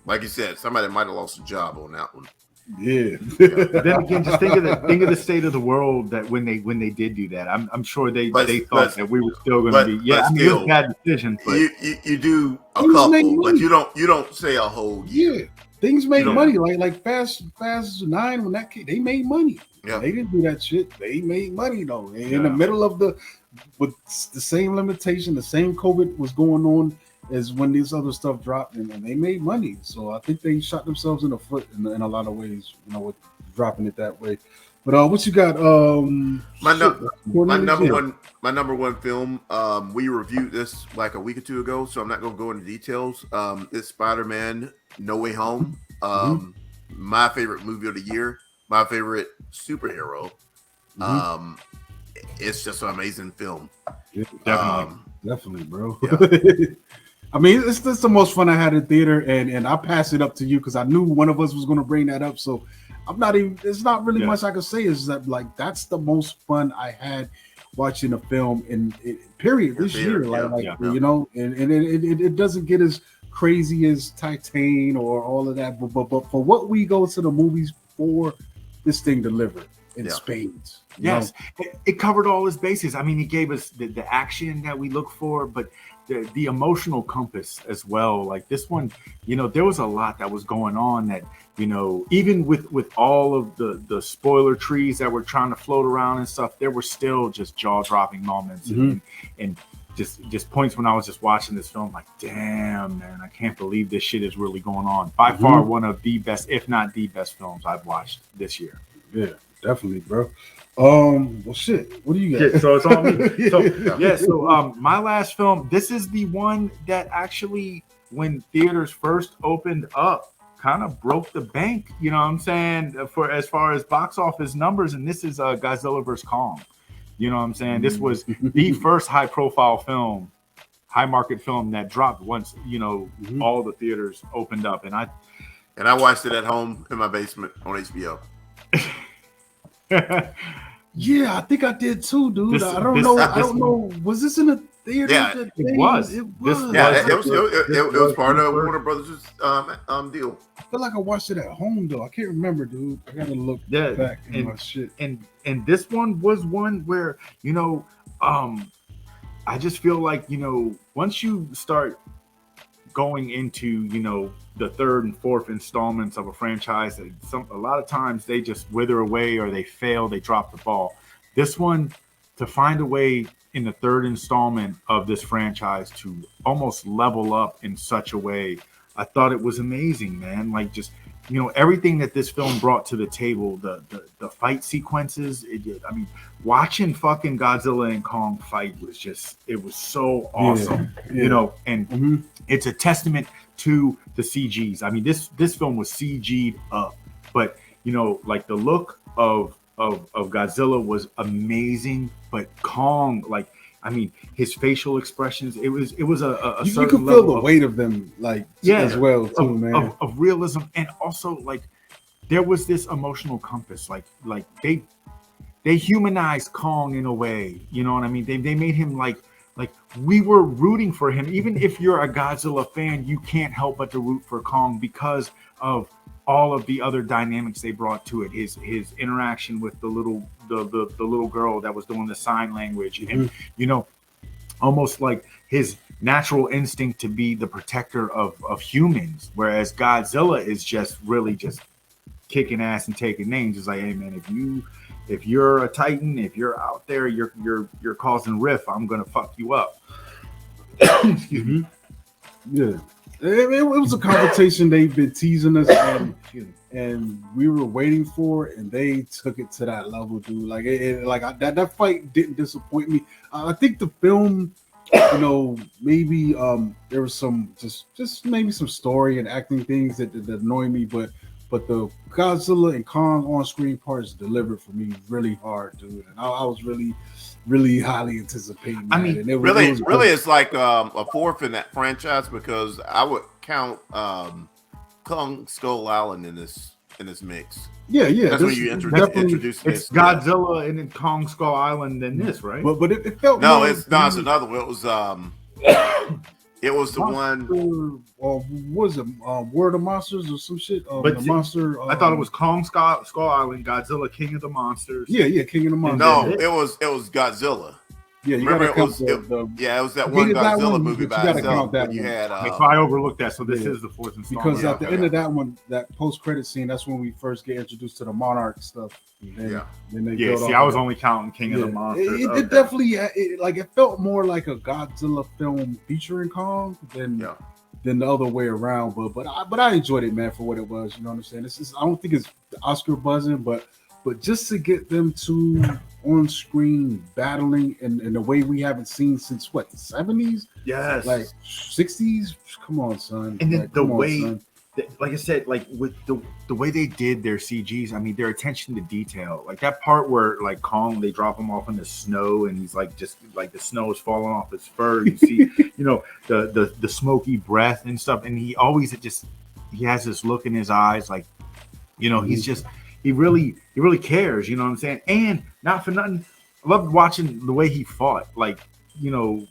like you said, somebody might have lost a job on that one. Yeah. But then again, just think of the state of the world that when they did do that. I'm sure they thought that we were still going to be. Yeah, I mean, it was a bad decision. But you do a Things make couple, but money. you don't say a whole year. Yeah, things make You know. money. Like Fast 9 when that came, they made money. Yeah. They didn't do that shit. They made money though. In the middle of with the same limitation, the same COVID was going on as when this other stuff dropped, and they made money. So I think they shot themselves in the foot in a lot of ways, with dropping it that way. But what you got? My number one film. We reviewed this like a week or two ago, so I'm not gonna go into details. It's Spider-Man: No Way Home. My favorite movie of the year. My favorite superhero. It's just an amazing film. Yeah, definitely, bro. Yeah. I mean, it's the most fun I had in theater, and I pass it up to you because I knew one of us was going to bring that up. So I'm not even. It's not really much I can say. Is that that's the most fun I had watching a film in period this year. And it doesn't get as crazy as Titan or all of that, but for what we go to the movies for, this thing delivered in spades. Yes, it covered all his bases. I mean, he gave us the action that we look for, but the emotional compass as well. Like this one, there was a lot that was going on that, even with all of the spoiler trees that were trying to float around and stuff, there were still just jaw-dropping moments and just points when I was just watching this film, like, damn, man, I can't believe this shit is really going on. By far one of the best, if not the best films I've watched this year. Yeah, definitely, bro. Well, shit. What do you got? Yeah, so it's on me. So my last film. This is the one that actually, when theaters first opened up, kind of broke the bank. You know what I'm saying? For as far as box office numbers, and this is Godzilla vs. Kong. You know what I'm saying? This was the first high-profile film, high-market film that dropped once all the theaters opened up, and I watched it at home in my basement on HBO. Yeah, I think I did too, dude. I don't know. Was this in a theater? Yeah, it was. It was part of Warner Brothers' deal. I feel like I watched it at home though. I can't remember, dude. I gotta look back in my shit. And this one was one where I just feel like once you start going into the third and fourth installments of a franchise, a lot of times they just wither away or they fail, they drop the ball. This one, to find a way in the third installment of this franchise to almost level up in such a way, I thought it was amazing, man. Like just everything that this film brought to the table, the fight sequences. Watching fucking Godzilla and Kong fight was it was so awesome, and it's a testament to the CGs. I mean, this film was CG'd up, but like the look of Godzilla was amazing, but Kong, his facial expressions, it was a you certain can feel the weight of them, as well too, man. Of realism, and also there was this emotional compass, like they humanized Kong in a way, you know what I mean? They made him like we were rooting for him. Even if you're a Godzilla fan, you can't help but to root for Kong because of all of the other dynamics they brought to it. His interaction with the little girl that was doing the sign language, and almost like his natural instinct to be the protector of humans, whereas Godzilla is just really just kicking ass and taking names. It's like, hey man, if you're a Titan, if you're out there, you're causing rift, I'm gonna fuck you up. Excuse me. Yeah, it was a conversation they've been teasing us, and we were waiting for it, and they took it to that level, dude. That fight didn't disappoint me. I think the film, maybe there was some just maybe some story and acting things that annoy me, but the Godzilla and Kong on-screen parts delivered for me really hard, dude. And I was really, really highly anticipating that. I mean, it's like a fourth in that franchise, because I would count Kong Skull Island in this mix. Yeah. That's when you introduce it's Godzilla and then Kong Skull Island, then this, right? But it felt it's another one. It was It was the one. What was it? World of Monsters or some shit? But the monster. I thought it was Kong Skull Island, Godzilla, King of the Monsters. Yeah, King of the Monsters. No, it was Godzilla. Yeah, you remember gotta count it was that one Godzilla movie by itself. But you had so I overlooked that. So this is the fourth installment. Because at the end of that one, that post-credit scene, that's when we first get introduced to the Monarch stuff. Then see, I was only counting King of the Monsters. It definitely it felt more like a Godzilla film featuring Kong than the other way around. But I enjoyed it, man, for what it was. You know what I'm saying? I don't think it's Oscar buzzing, but just to get them two on screen battling in a way we haven't seen since what, the 70s? Yes, like 60s. Come on, son. And then the way, like I said, like with the way they did their CGs, I mean, their attention to detail, like that part where like Kong, they drop him off in the snow and he's like just like the snow is falling off his fur. You see, you know, the smoky breath and stuff, and he has this look in his eyes, like, you know, he's just. He really cares, you know what I'm saying? And not for nothing, I loved watching the way he fought. Like, you know,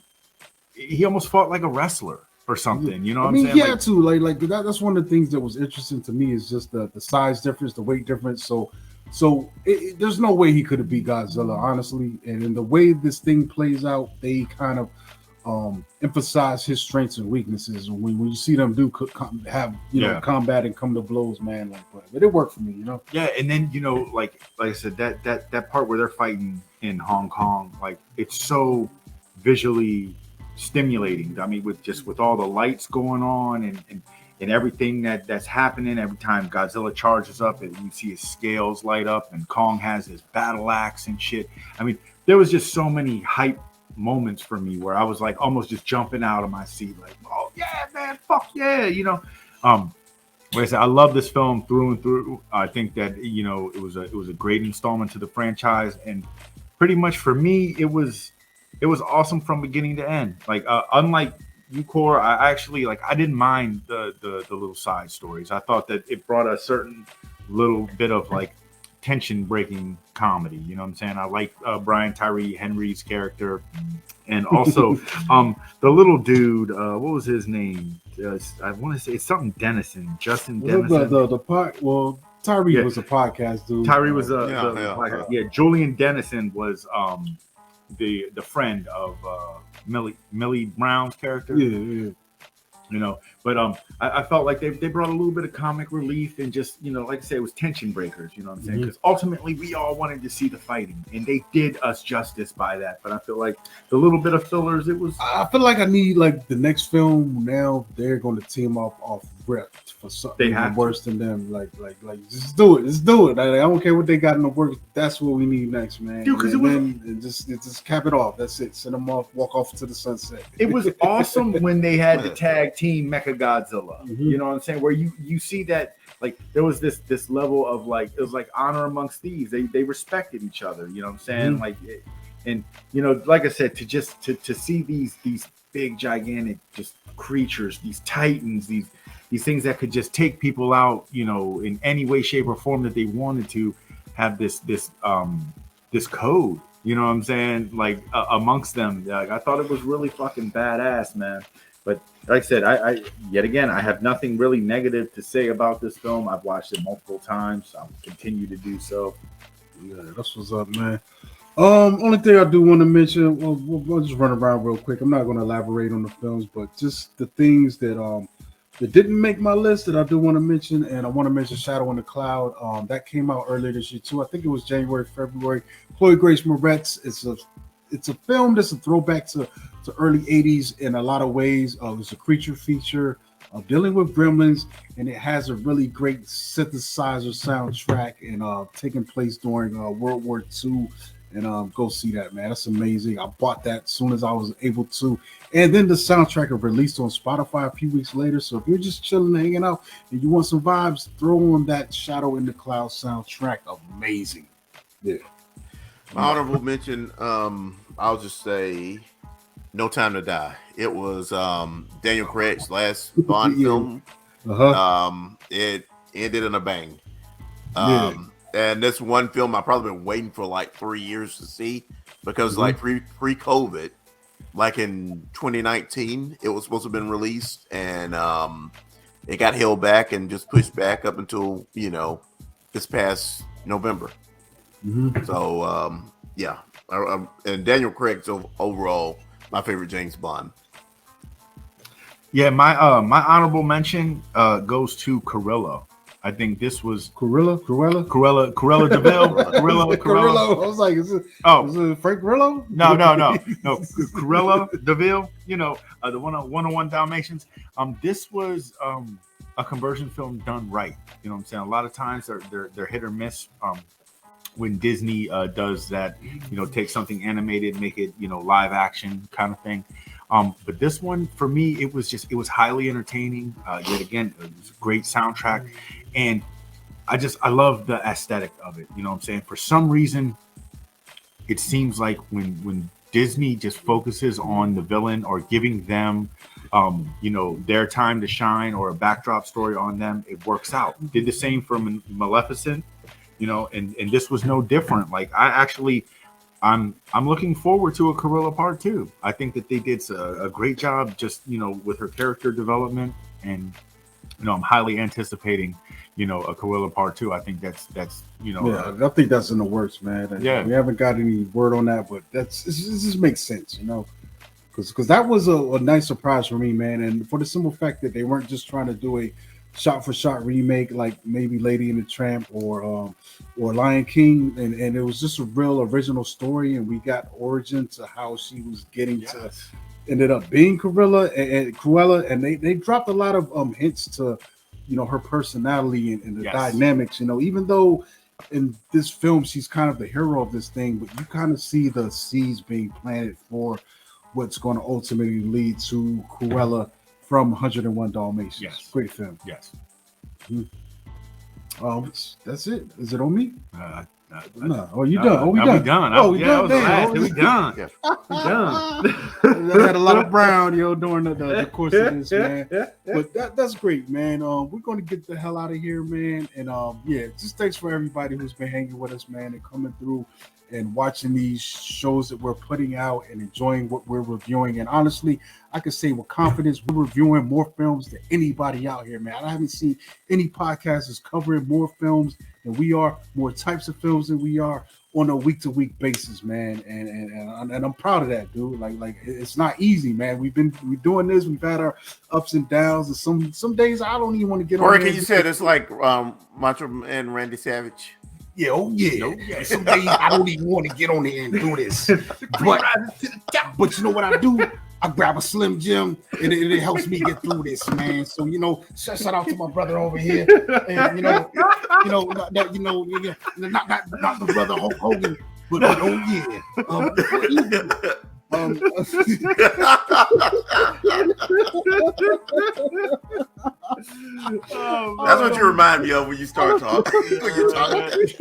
he almost fought like a wrestler or something, you know what I'm saying? He had to, like that's one of the things that was interesting to me is just the size difference, the weight difference. So there's no way he could have beat Godzilla, honestly. And in the way this thing plays out, they kind of emphasize his strengths and weaknesses when you see them have combat and come to blows, man. Like, but it worked for me, you know. Yeah, and then you know, like I said, that part where they're fighting in Hong Kong, like it's so visually stimulating. I mean, with all the lights going on and everything that's happening every time Godzilla charges up, and you see his scales light up, and Kong has his battle axe and shit. I mean, there was just so many hype moments for me where I was like almost just jumping out of my seat, like, oh yeah, man, fuck yeah, you know. Like I said, I love this film through and through. I think that, you know, it was a great installment to the franchise, and pretty much for me, it was awesome from beginning to end. Like, unlike you, Core, I actually I didn't mind the little side stories. I thought that it brought a certain little bit of like tension breaking comedy, you know what I'm saying? I like Brian Tyree Henry's character, and also the little dude, what was his name? I want to say it's something Dennison, Justin Dennison. Tyree was a podcast dude. Tyree was podcast. Julian Dennison was the friend of Millie Brown's character. You know, but I felt like they brought a little bit of comic relief and just, you know, like I say, it was tension breakers, you know what I'm saying? Because ultimately we all wanted to see the fighting, and they did us justice by that. But I feel like the little bit of fillers, I feel like I need, like, the next film now, they're going to team up off rip for something worse than them. Like just do it. Just do it. I don't care what they got in the works. That's what we need next, man. Dude, because just cap it off. That's it. Send them off. Walk off to the sunset. It was awesome when they had the tag team Mecha Godzilla. You know what I'm saying? Where you see that, like, there was this level of, like, it was like honor amongst thieves. They respected each other. You know what I'm saying? Like, and you know, like I said, to see these big gigantic just creatures, these titans, these things that could just take people out, you know, in any way, shape, or form that they wanted to, have this code, you know what I'm saying, like, amongst them. Like, I thought it was really fucking badass, man. But like I said, I yet again, I have nothing really negative to say about this film. I've watched it multiple times. I'll continue to do so. Yeah, that's what's up, man. Only thing I do want to mention, we'll just run around real quick. I'm not going to elaborate on the films, but just the things that didn't make my list that I do want to mention, and I want to mention Shadow in the Cloud. That came out earlier this year too. I think it was January, February. Chloe Grace Moretz. It's a film that's a throwback to early 80s in a lot of ways. It's a creature feature dealing with gremlins, and it has a really great synthesizer soundtrack and taking place during World War II. And go see that, man. That's amazing. I bought that as soon as I was able to. And then the soundtrack is released on Spotify a few weeks later. So if you're just chilling, hanging out, and you want some vibes, throw on that Shadow in the Cloud soundtrack. Amazing. Yeah. My honorable mention, I'll just say No Time to Die. It was Daniel Craig's last Bond film. It ended in a bang. And this one film I've probably been waiting for like 3 years to see, because like pre-COVID, like in 2019. It was supposed to have been released, and it got held back and just pushed back up until this past November. Mm-hmm. So yeah, and Daniel Craig's overall my favorite James Bond. Yeah, my honorable mention goes to Cruella. I think this was Cruella DeVille. Cruella. I was like, is it Frank Grillo? No. Cruella DeVille. The 101 Dalmatians. This was a conversion film done right. You know what I'm saying? A lot of times they're hit or miss. When Disney does that, take something animated, make it live action kind of thing. But this one, for me, it was highly entertaining. Yet again, it was a great soundtrack. And I love the aesthetic of it. You know what I'm saying? For some reason, it seems like when Disney just focuses on the villain or giving them, their time to shine or a backdrop story on them, it works out. Did the same for Maleficent, and this was no different. Like I'm looking forward to a Cruella Part 2. I think that they did a great job just, with her character development, and, I'm highly anticipating, a Cruella Part 2. I think that's Yeah, I think that's in the works, man. Yeah. We haven't got any word on that, but this just makes sense, because that was a nice surprise for me, man. And for the simple fact that they weren't just trying to do a shot-for-shot remake like maybe Lady and the Tramp or Lion King, and it was just a real original story, and we got origin to how she was getting to ended up being Cruella, and they dropped a lot of hints to her personality and the dynamics, even though in this film she's kind of the hero of this thing, but you kind of see the seeds being planted for what's going to ultimately lead to Cruella from 101 Dalmatians. Yes. Great film. Yes. Mm-hmm. That's it. Is it on me? No. Oh, you no, done? Oh, we no, done. We done. Oh, we done. done. We done. Yeah. We done. I had a lot of brown, during the course of this, man. But that's great, man. We're going to get the hell out of here, man. And just thanks for everybody who's been hanging with us, man, and coming through and watching these shows that we're putting out and enjoying what we're reviewing. And honestly, I can say with confidence, we're reviewing more films than anybody out here, man. I haven't seen any podcast that's covering more films than we are, more types of films than we are on a week-to-week basis, man. And I'm proud of that, dude. Like it's not easy, man. We're doing this. We've had our ups and downs, and some days I don't even want to get Corey, on. can you say it's like Macho Man Randy Savage? Yeah, yeah. Some days I don't even want to get on there and do this. But you know what I do? I grab a Slim Jim, and it helps me get through this, man. So shout out to my brother over here, and not the brother Hulk Hogan, but oh yeah. That's what you remind me of when you start talking. When you're talking.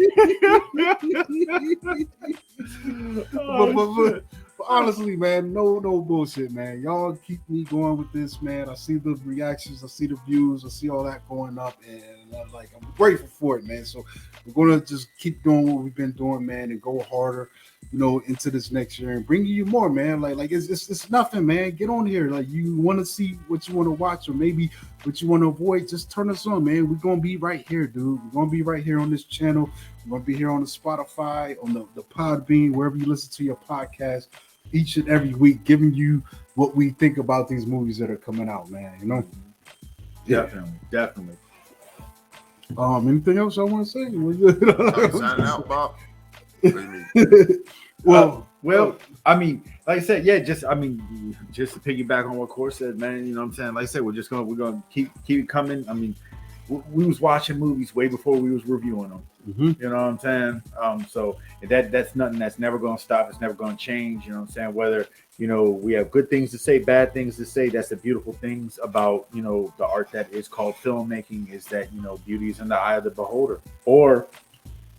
But honestly, man, no bullshit, man. Y'all keep me going with this, man. I see the reactions, I see the views, I see all that going up, and I'm grateful for it, man. So we're gonna just keep doing what we've been doing, man, and go harder, into this next year and bring you more, man. Like it's nothing, man. Get on here. Like, you want to see what you want to watch, or maybe what you want to avoid, just turn us on, man. We're gonna be right here, dude. We're gonna be right here on this channel. We're gonna be here on the Spotify, on the Podbean, wherever you listen to your podcast, each and every week, giving you what we think about these movies that are coming out, man. Definitely. Anything else I want to say? Signing out, Bob. Well, I mean, like I said, just to piggyback on what Corey said, man. You know what I'm saying? Like I said, we're gonna keep it coming. I mean, we was watching movies way before we was reviewing them. Mm-hmm. You know what I'm saying? So that's nothing that's never gonna stop. It's never gonna change. You know what I'm saying? Whether we have good things to say, bad things to say. That's the beautiful things about the art that is called filmmaking, is that beauty is in the eye of the beholder, or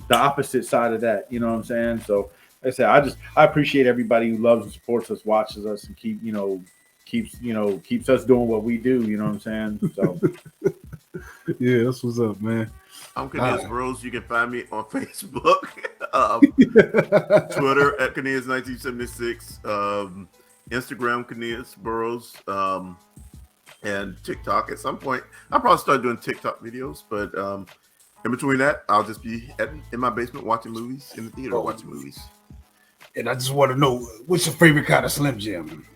the opposite side of that. You know what I'm saying? So like I said, I appreciate everybody who loves and supports us, watches us, and keeps us doing what we do. You know what I'm saying? So yeah, that's what's up, man. I'm Cornelius Bros. You can find me on Facebook, Twitter at Cornelius1976. Instagram, Cornelius Burrows, and TikTok. At some point, I'll probably start doing TikTok videos, but in between that, I'll just be in my basement watching movies, in the theater watching movies. And I just want to know, what's your favorite kind of Slim Jim?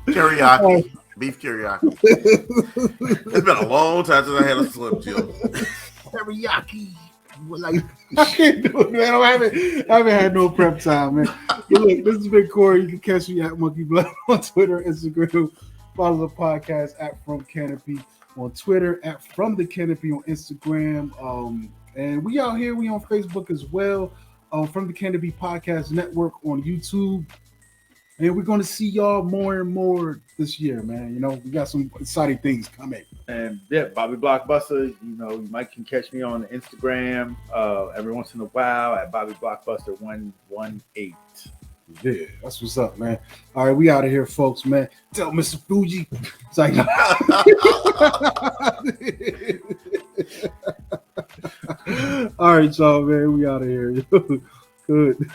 Teriyaki. Beef teriyaki. It's been a long time since I had a Slim Jim. Teriyaki. Like, I can't do it, man. I haven't had no prep time, man. But look, this has been Cory. You can catch me at Monkey Blood on Twitter, Instagram. Follow the podcast at From Canopy on Twitter, at From the Canopy on Instagram. And we out here. We on Facebook as well. From the Canopy Podcast Network on YouTube. And we're going to see y'all more and more this year, man. You know, we got some exciting things coming. And yeah, Bobby Blockbuster, you know, you might can catch me on Instagram every once in a while at Bobby Blockbuster 118. Yeah, that's what's up, man. All right, we out of here, folks, man. Tell Mr. Fuji. It's like, all right, y'all, man. We out of here. Good.